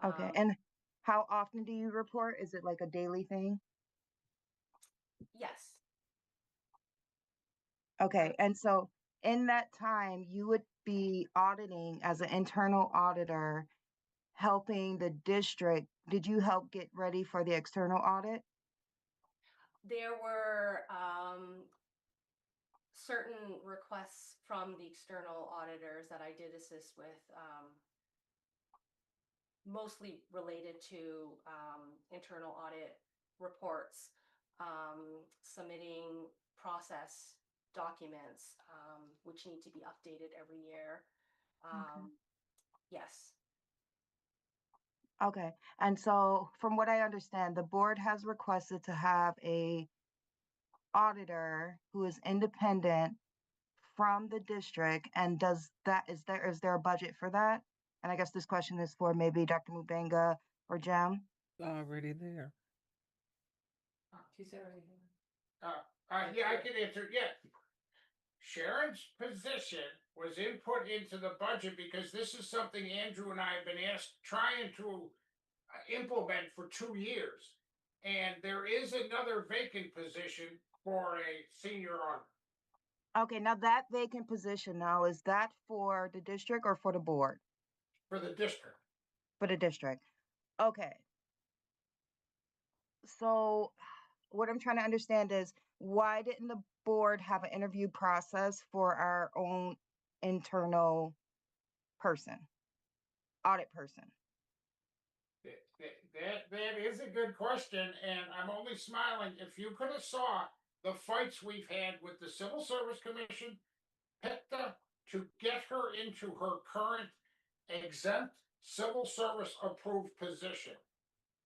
Okay. And how often do you report? Is it like a daily thing? Yes. Okay. And so in that time, you would be auditing as an internal auditor, helping the district. Did you help get ready for the external audit? There were certain requests from the external auditors that I did assist with, mostly related to internal audit reports, submitting process documents, which need to be updated every year. Yes. Okay. And so from what I understand, the board has requested to have a auditor who is independent from the district, and is there a budget for that? And I guess this question is for maybe Dr. Mubanga or Jim. Already there. She's already here. Yeah, I can answer. Yeah. Sharon's position was input into the budget because this is something Andrew and I have been trying to implement for 2 years. And there is another vacant position for a senior auditor. Okay, now that vacant position now, is that for the district or for the board? For the district. For the district. Okay. So what I'm trying to understand is why didn't the board have an interview process for our own internal person, audit person? That is a good question, and I'm only smiling. If you could have saw the fights we've had with the Civil Service Commission, PICTA, to get her into her current exempt civil service approved position.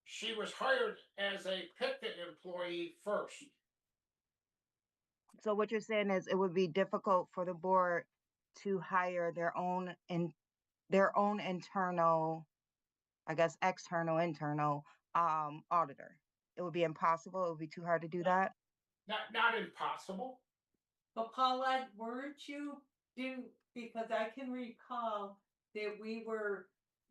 She was hired as a PICTA employee first. So what you're saying is it would be difficult for the board to hire their own internal, I guess, external, internal, auditor. It would be impossible. It would be too hard to do that. Not impossible. But Paulette, weren't you because I can recall that we were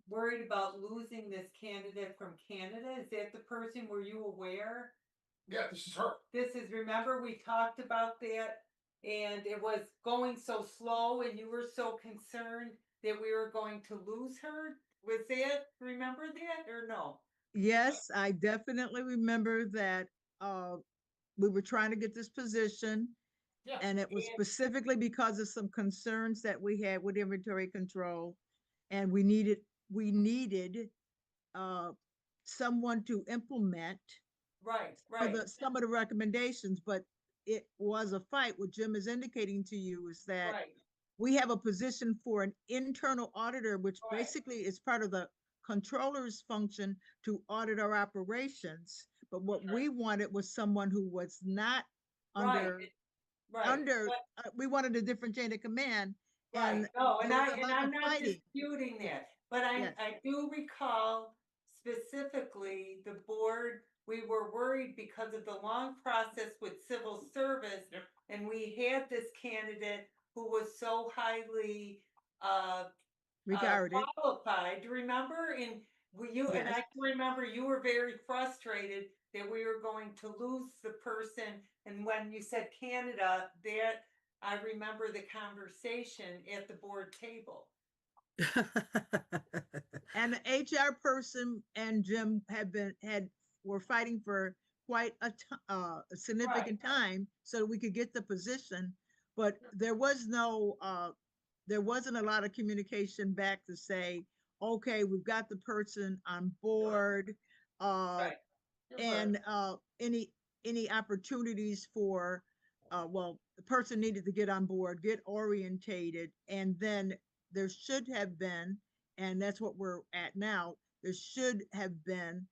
worried about losing this candidate from Canada. Is that the person? Were you aware? Yeah, this is her. Remember we talked about that and it was going so slow and you were so concerned that we were going to lose her? Remember that or no? Yes, I definitely remember that we were trying to get this position. Yeah. And it was specifically because of some concerns that we had with inventory control. And we needed someone to implement Right. some of the recommendations, but it was a fight. What Jim is indicating to you is that Right. we have a position for an internal auditor, which Right. basically is part of the controller's function to audit our operations. But what we wanted was someone who was not under, we wanted a different chain of command. And no, and I'm not disputing that, but Yes. I do recall specifically the board, we were worried because of the long process with civil service. Yep. And we had this candidate who was so highly regarded. qualified, remember? And and Yes. I can remember you were very frustrated that we were going to lose the person. And when you said Canada, that I remember the conversation at the board table. And the HR person and Jim were fighting for quite a significant time so that we could get the position. But there wasn't a lot of communication back to say, okay, we've got the person on board. Right. And any opportunities for well, the person needed to get on board, get orientated, and then there should have been, and that's what we're at now, there should have been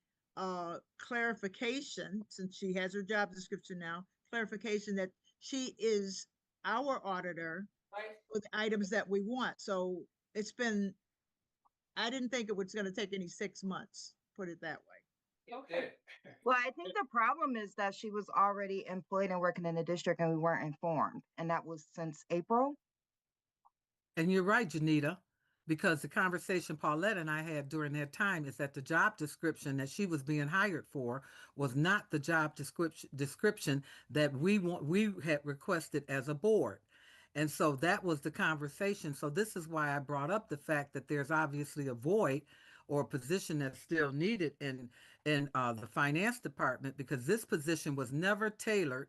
clarification, since she has her job description now, clarification that she is our auditor Right. for the items that we want. So it's been, I didn't think it was going to take any 6 months, put it that way. Okay. Well, I think the problem is that she was already employed and working in the district and we weren't informed. And that was since April. And you're right, Janita, because the conversation Paulette and I had during that time is that the job description that she was being hired for was not the job description that we had requested as a board. And so that was the conversation. So this is why I brought up the fact that there's obviously a void or a position that's still needed in the finance department, because this position was never tailored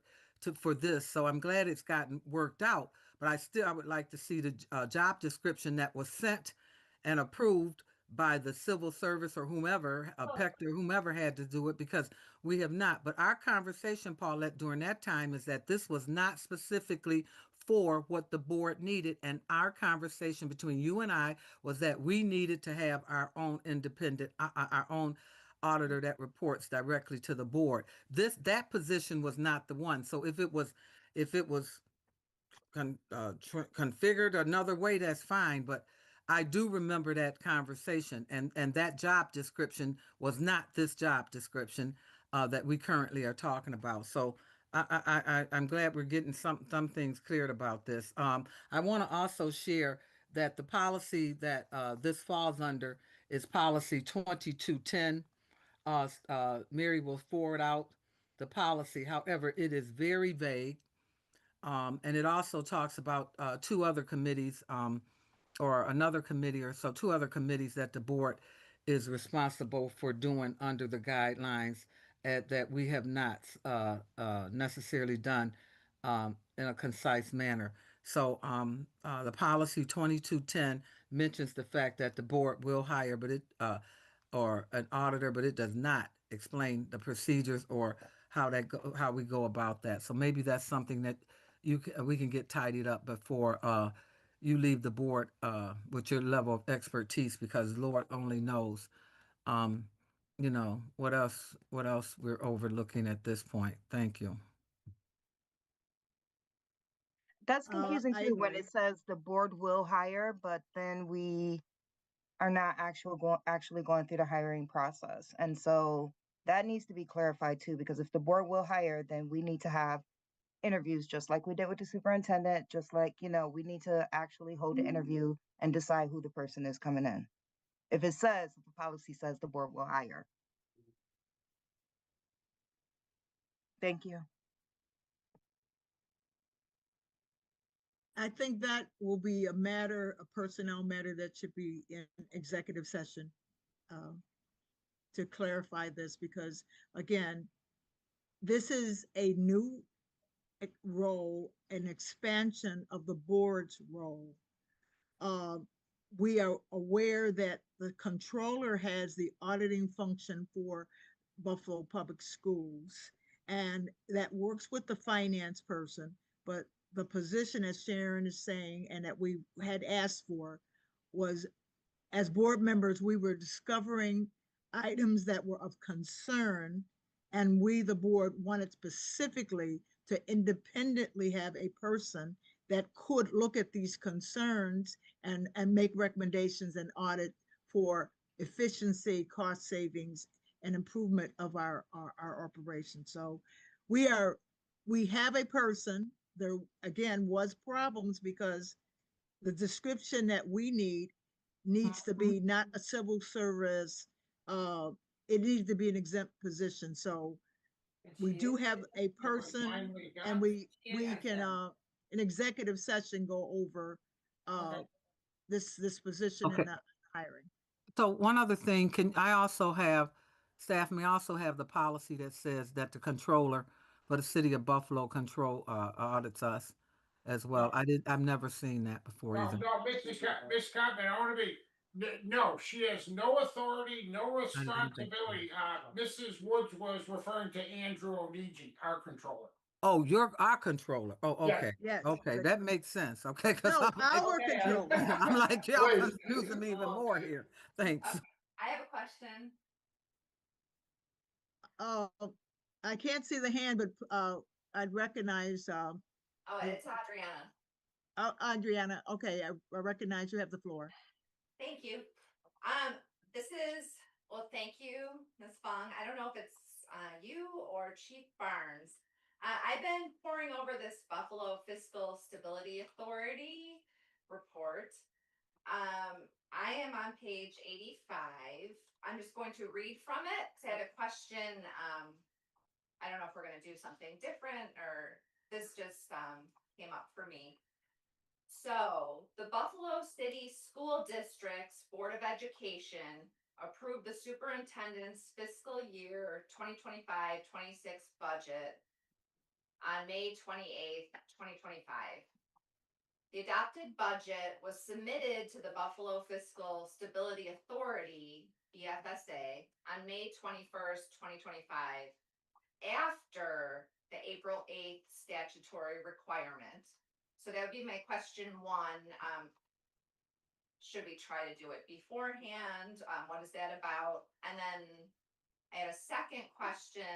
for this. So I'm glad it's gotten worked out. But I would like to see the job description that was sent and approved by the civil service or whomever, Pector, whomever had to do it, because we have not. But our conversation, Paulette, during that time is that this was not specifically for what the board needed. And our conversation between you and I was that we needed to have our own independent, our own auditor that reports directly to the board. That position was not the one. So if it was configured another way, that's fine. But I do remember that conversation, and that job description was not this job description that we currently are talking about. So I'm glad we're getting some things cleared about this. I want to also share that the policy that this falls under is policy 2210. Mary will forward out the policy. However, it is very vague. And it also talks about two other committees, or another committee, or so two other committees that the board is responsible for doing under the guidelines that we have not necessarily done in a concise manner. So the policy 2210 mentions the fact that the board will hire, but or an auditor, but it does not explain the procedures or how we go about that. So maybe that's something that we can get tidied up before you leave the board with your level of expertise, because Lord only knows, um, what else we're overlooking at this point. Thank you. That's confusing I too when agree. it says the board will hire, but then we are not actually going through the hiring process. And so that needs to be clarified too, because if the board will hire, then we need to have interviews just like we did with the superintendent, just like, we need to actually hold an interview and decide who the person is coming in. If the policy says the board will hire. Thank you. I think that will be a personnel matter that should be in executive session um, to clarify this, because again, this is a new role, an expansion of the board's role. Um, we are aware that the controller has the auditing function for Buffalo Public Schools, and that works with the finance person. But the position, as Sharon is saying, and that we had asked for, was, as board members, we were discovering items that were of concern, and we, the board, wanted specifically to independently have a person that could look at these concerns and make recommendations and audit for efficiency, cost savings, and improvement of our operation. So we have a person. There again was problems because the description that we need needs to be not a civil service. Uh, it needs to be an exempt position. So And we she do is- have a That we person, finally got. and we Yeah, can in executive session go over Okay. this position Okay. and the hiring. So one other thing, staff may also have the policy that says that the controller for the city of Buffalo audits us as well. I've never seen that before No, either. no, Miss Cotman, I wanna be, no, she has no authority, no I didn't think so. responsibility. Mrs. Woods was referring to Andrew Onigi, our controller. Oh, you're our controller. Oh, Yes. okay. Yes. Okay, but- that makes sense. Okay, because No, I'm like, our Okay, controller. I'm like, y'all Please. confusing me even more here. Thanks. I have a question. Uh, I can't see the hand, but I'd recognize Oh, Yeah. it's Adriana. Adriana. Okay, I recognize you have the floor. Thank you. Well, thank you, Ms. Fong. I don't know if it's you or Chief Barnes. I've been poring over this Buffalo Fiscal Stability Authority report. I am on page 85. I'm just going to read from it because I had a question. I don't know if we're going to do something different or this just came up for me. So the Buffalo City School District's Board of Education approved the superintendent's fiscal year 2025-26 budget on May 28th, 2025. The adopted budget was submitted to the Buffalo Fiscal Stability Authority, BFSA, on May 21st, 2025, after the April 8th statutory requirement. So that would be my question one. Should we try to do it beforehand? What is that about? And then I had a second question.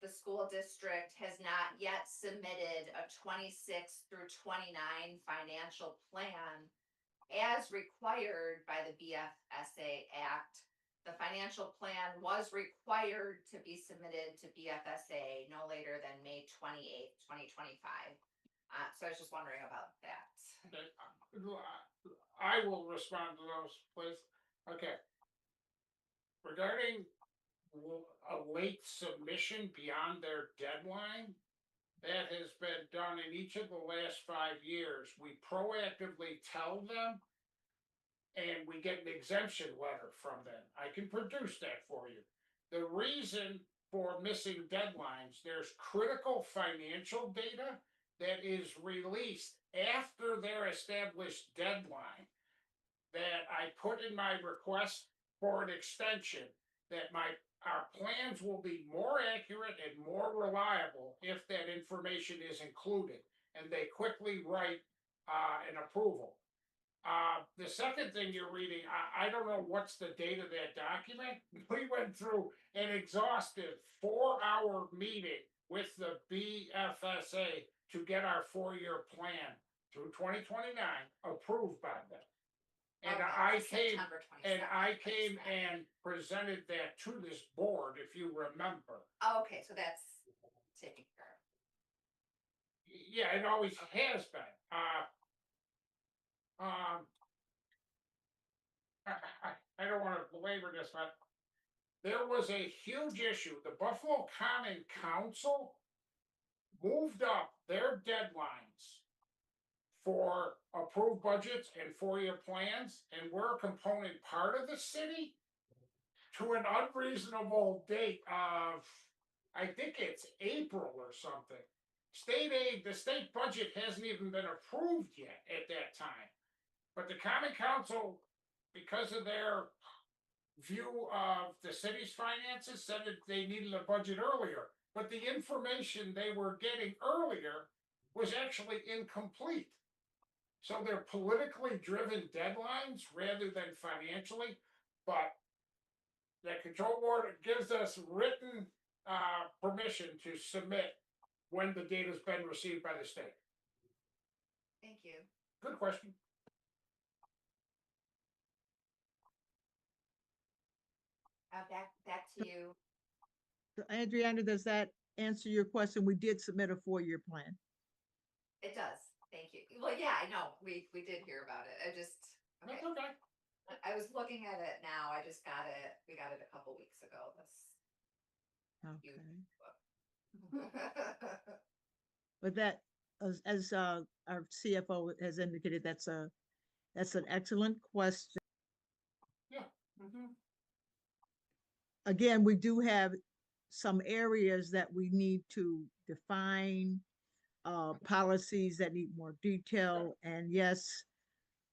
The school district has not yet submitted a 26 through 29 financial plan as required by the BFSA Act. The financial plan was required to be submitted to BFSA no later than May 28th, 2025. So I was just wondering about that. Okay, I will respond to those, please. Okay. Regarding a late submission beyond their deadline, that has been done in each of the last 5 years. We proactively tell them and we get an exemption letter from them. I can produce that for you. The reason for missing deadlines, there's critical financial data that is released after their established deadline that I put in my request for an extension, that our plans will be more accurate and more reliable if that information is included, and they quickly write an approval. The second thing you're reading, I don't know what's the date of that document. We went through an exhaustive 4-hour meeting with the BFSA to get our 4-year plan through 2029 approved by them. And Okay, I September 27th, came what is that? and presented that to this board, if you remember. Oh, okay, so that's taken care of. Yeah, it always has been. I don't wanna belabor this, but there was a huge issue. The Buffalo Common Council moved up their deadlines for approved budgets and 4-year plans, and we're a component part of the city to an unreasonable date of, I think it's April or something. State aid, the state budget hasn't even been approved yet at that time. But the Common Council, because of their view of the city's finances, said that they needed a budget earlier. But the information they were getting earlier was actually incomplete. So they're politically driven deadlines rather than financially, but the control board gives us written permission to submit when the data's been received by the state. Thank you. Good question. Back to you. So Adriana, does that answer your question? We did submit a 4-year plan. It does. Thank you. Well, yeah, I know, we did hear about it, I just, okay, That's okay. I was looking at it now, I just got it, we got it a couple weeks ago, Okay. this. But that, as our CFO has indicated, that's an excellent question. Yeah. Again, we do have some areas that we need to define, policies that need more detail. And yes,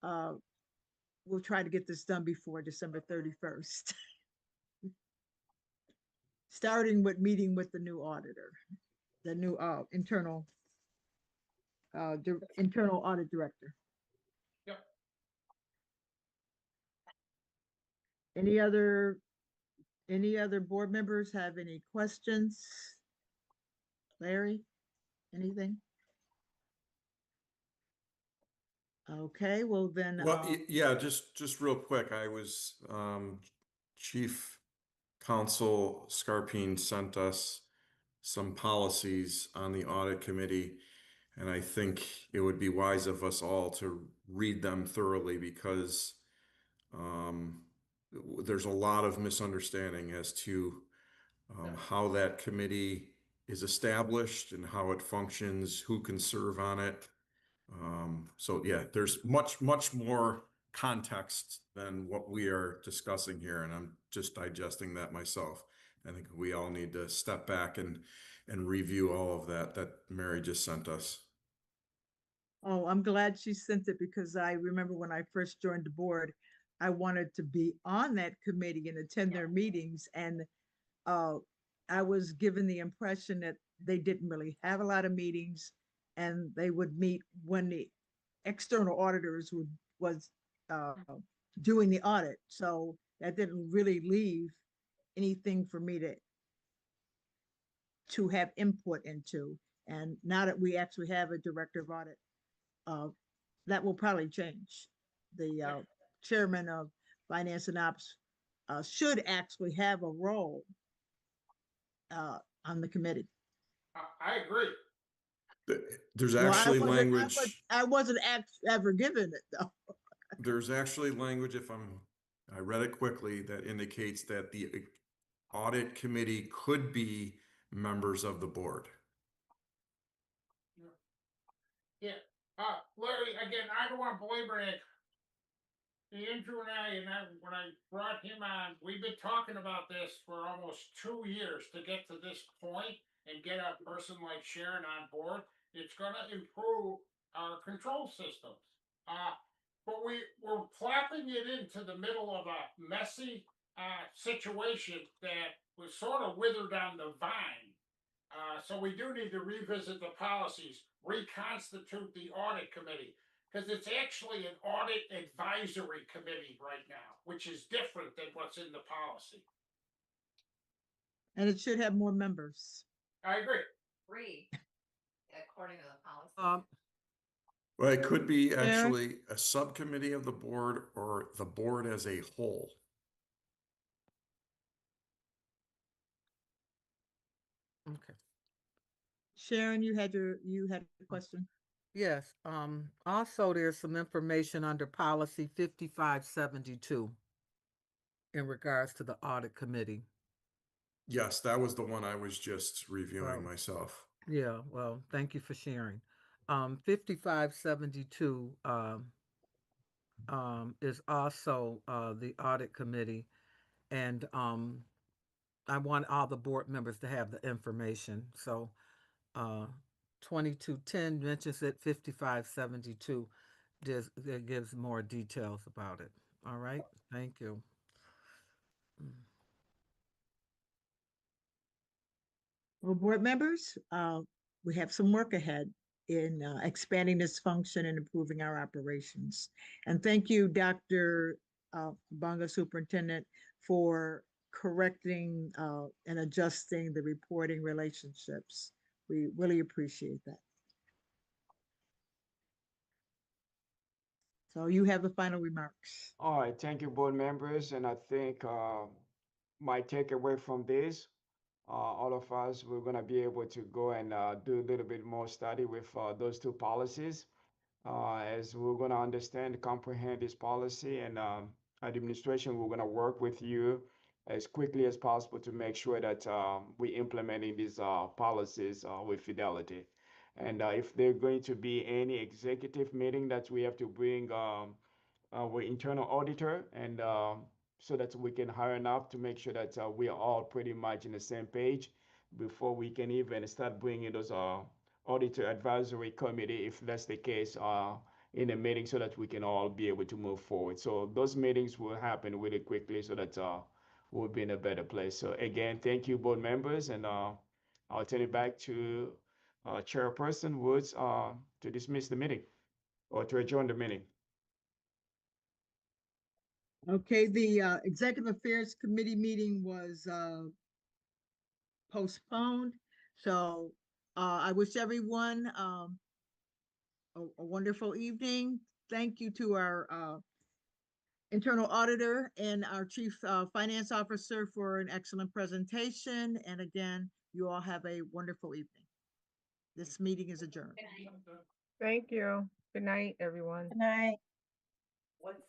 we'll try to get this done before December 31st. Starting with meeting with the new auditor, the new internal internal audit director. Yep. Any other board members have any questions? Larry, anything? Okay, well then, Well, yeah, just real quick, I was, Chief Counsel Scarpine sent us some policies on the audit committee, and I think it would be wise of us all to read them thoroughly because there's a lot of misunderstanding as to how that committee is established and how it functions, who can serve on it. So yeah, there's much more context than what we are discussing here, and I'm just digesting that myself. I think we all need to step back and review all of that Mary just sent us. oh, I'm glad she sent it because I remember when I first joined the board, I wanted to be on that committee and attend their meetings. And I was given the impression that they didn't really have a lot of meetings and they would meet when the external auditors was doing the audit. So that didn't really leave anything for me to have input into. And now that we actually have a director of audit, that will probably change. The chairman of finance and ops should actually have a role on the committee. I agree. There's Well, actually language. I wasn't ever given it though. There's actually language, I read it quickly, that indicates that the audit committee could be members of the board. Yeah. Larry, again, I don't want to belabor it. Andrew and I, when I brought him on, we've been talking about this for almost 2 years to get to this point and get a person like Sharon on board. It's going to improve our control systems. But we're plopping it into the middle of a messy situation that was sort of withered on the vine. So we do need to revisit the policies, reconstitute the audit committee, because it's actually an audit advisory committee right now, which is different than what's in the policy. And it should have more members. I agree. Agree, according to the policy. Well, it could be actually a subcommittee of the board or the board as a whole. Okay. Sharon, you had a question. Yes. Also, there's some information under policy 5572 in regards to the audit committee. Yes, that was the one I was just reviewing Wow. myself. Yeah, well, thank you for sharing. 5572 is also the audit committee, and I want all the board members to have the information. So 2210 mentions it, 5572 that gives more details about it. All right, thank you. Well, board members, we have some work ahead in expanding this function and improving our operations. And thank you, Dr. Bonga Superintendent, for correcting and adjusting the reporting relationships. We really appreciate that. So you have the final remarks. All right, thank you, board members. And I think my takeaway from this, all of us, we're going to be able to go and do a little bit more study with those two policies. as we're gonna understand, comprehend this policy, and administration, we're gonna work with you as quickly as possible to make sure that we implementing these policies with fidelity. And if there going to be any executive meeting that we have to bring our internal auditor, and so that we can hire enough to make sure that we are all pretty much in the same page before we can even start bringing those auditor advisory committee, if that's the case, in a meeting, so that we can all be able to move forward. So those meetings will happen really quickly, so that we'll be in a better place. So again, thank you, board members, and I'll turn it back to Chairperson Woods to dismiss the meeting or to adjourn the meeting. Okay, the Executive Affairs Committee meeting was postponed. So I wish everyone a wonderful evening. Thank you to our internal auditor and our chief finance officer for an excellent presentation. And again, you all have a wonderful evening. This meeting is adjourned. Thank you. Good night, everyone. Good night. What's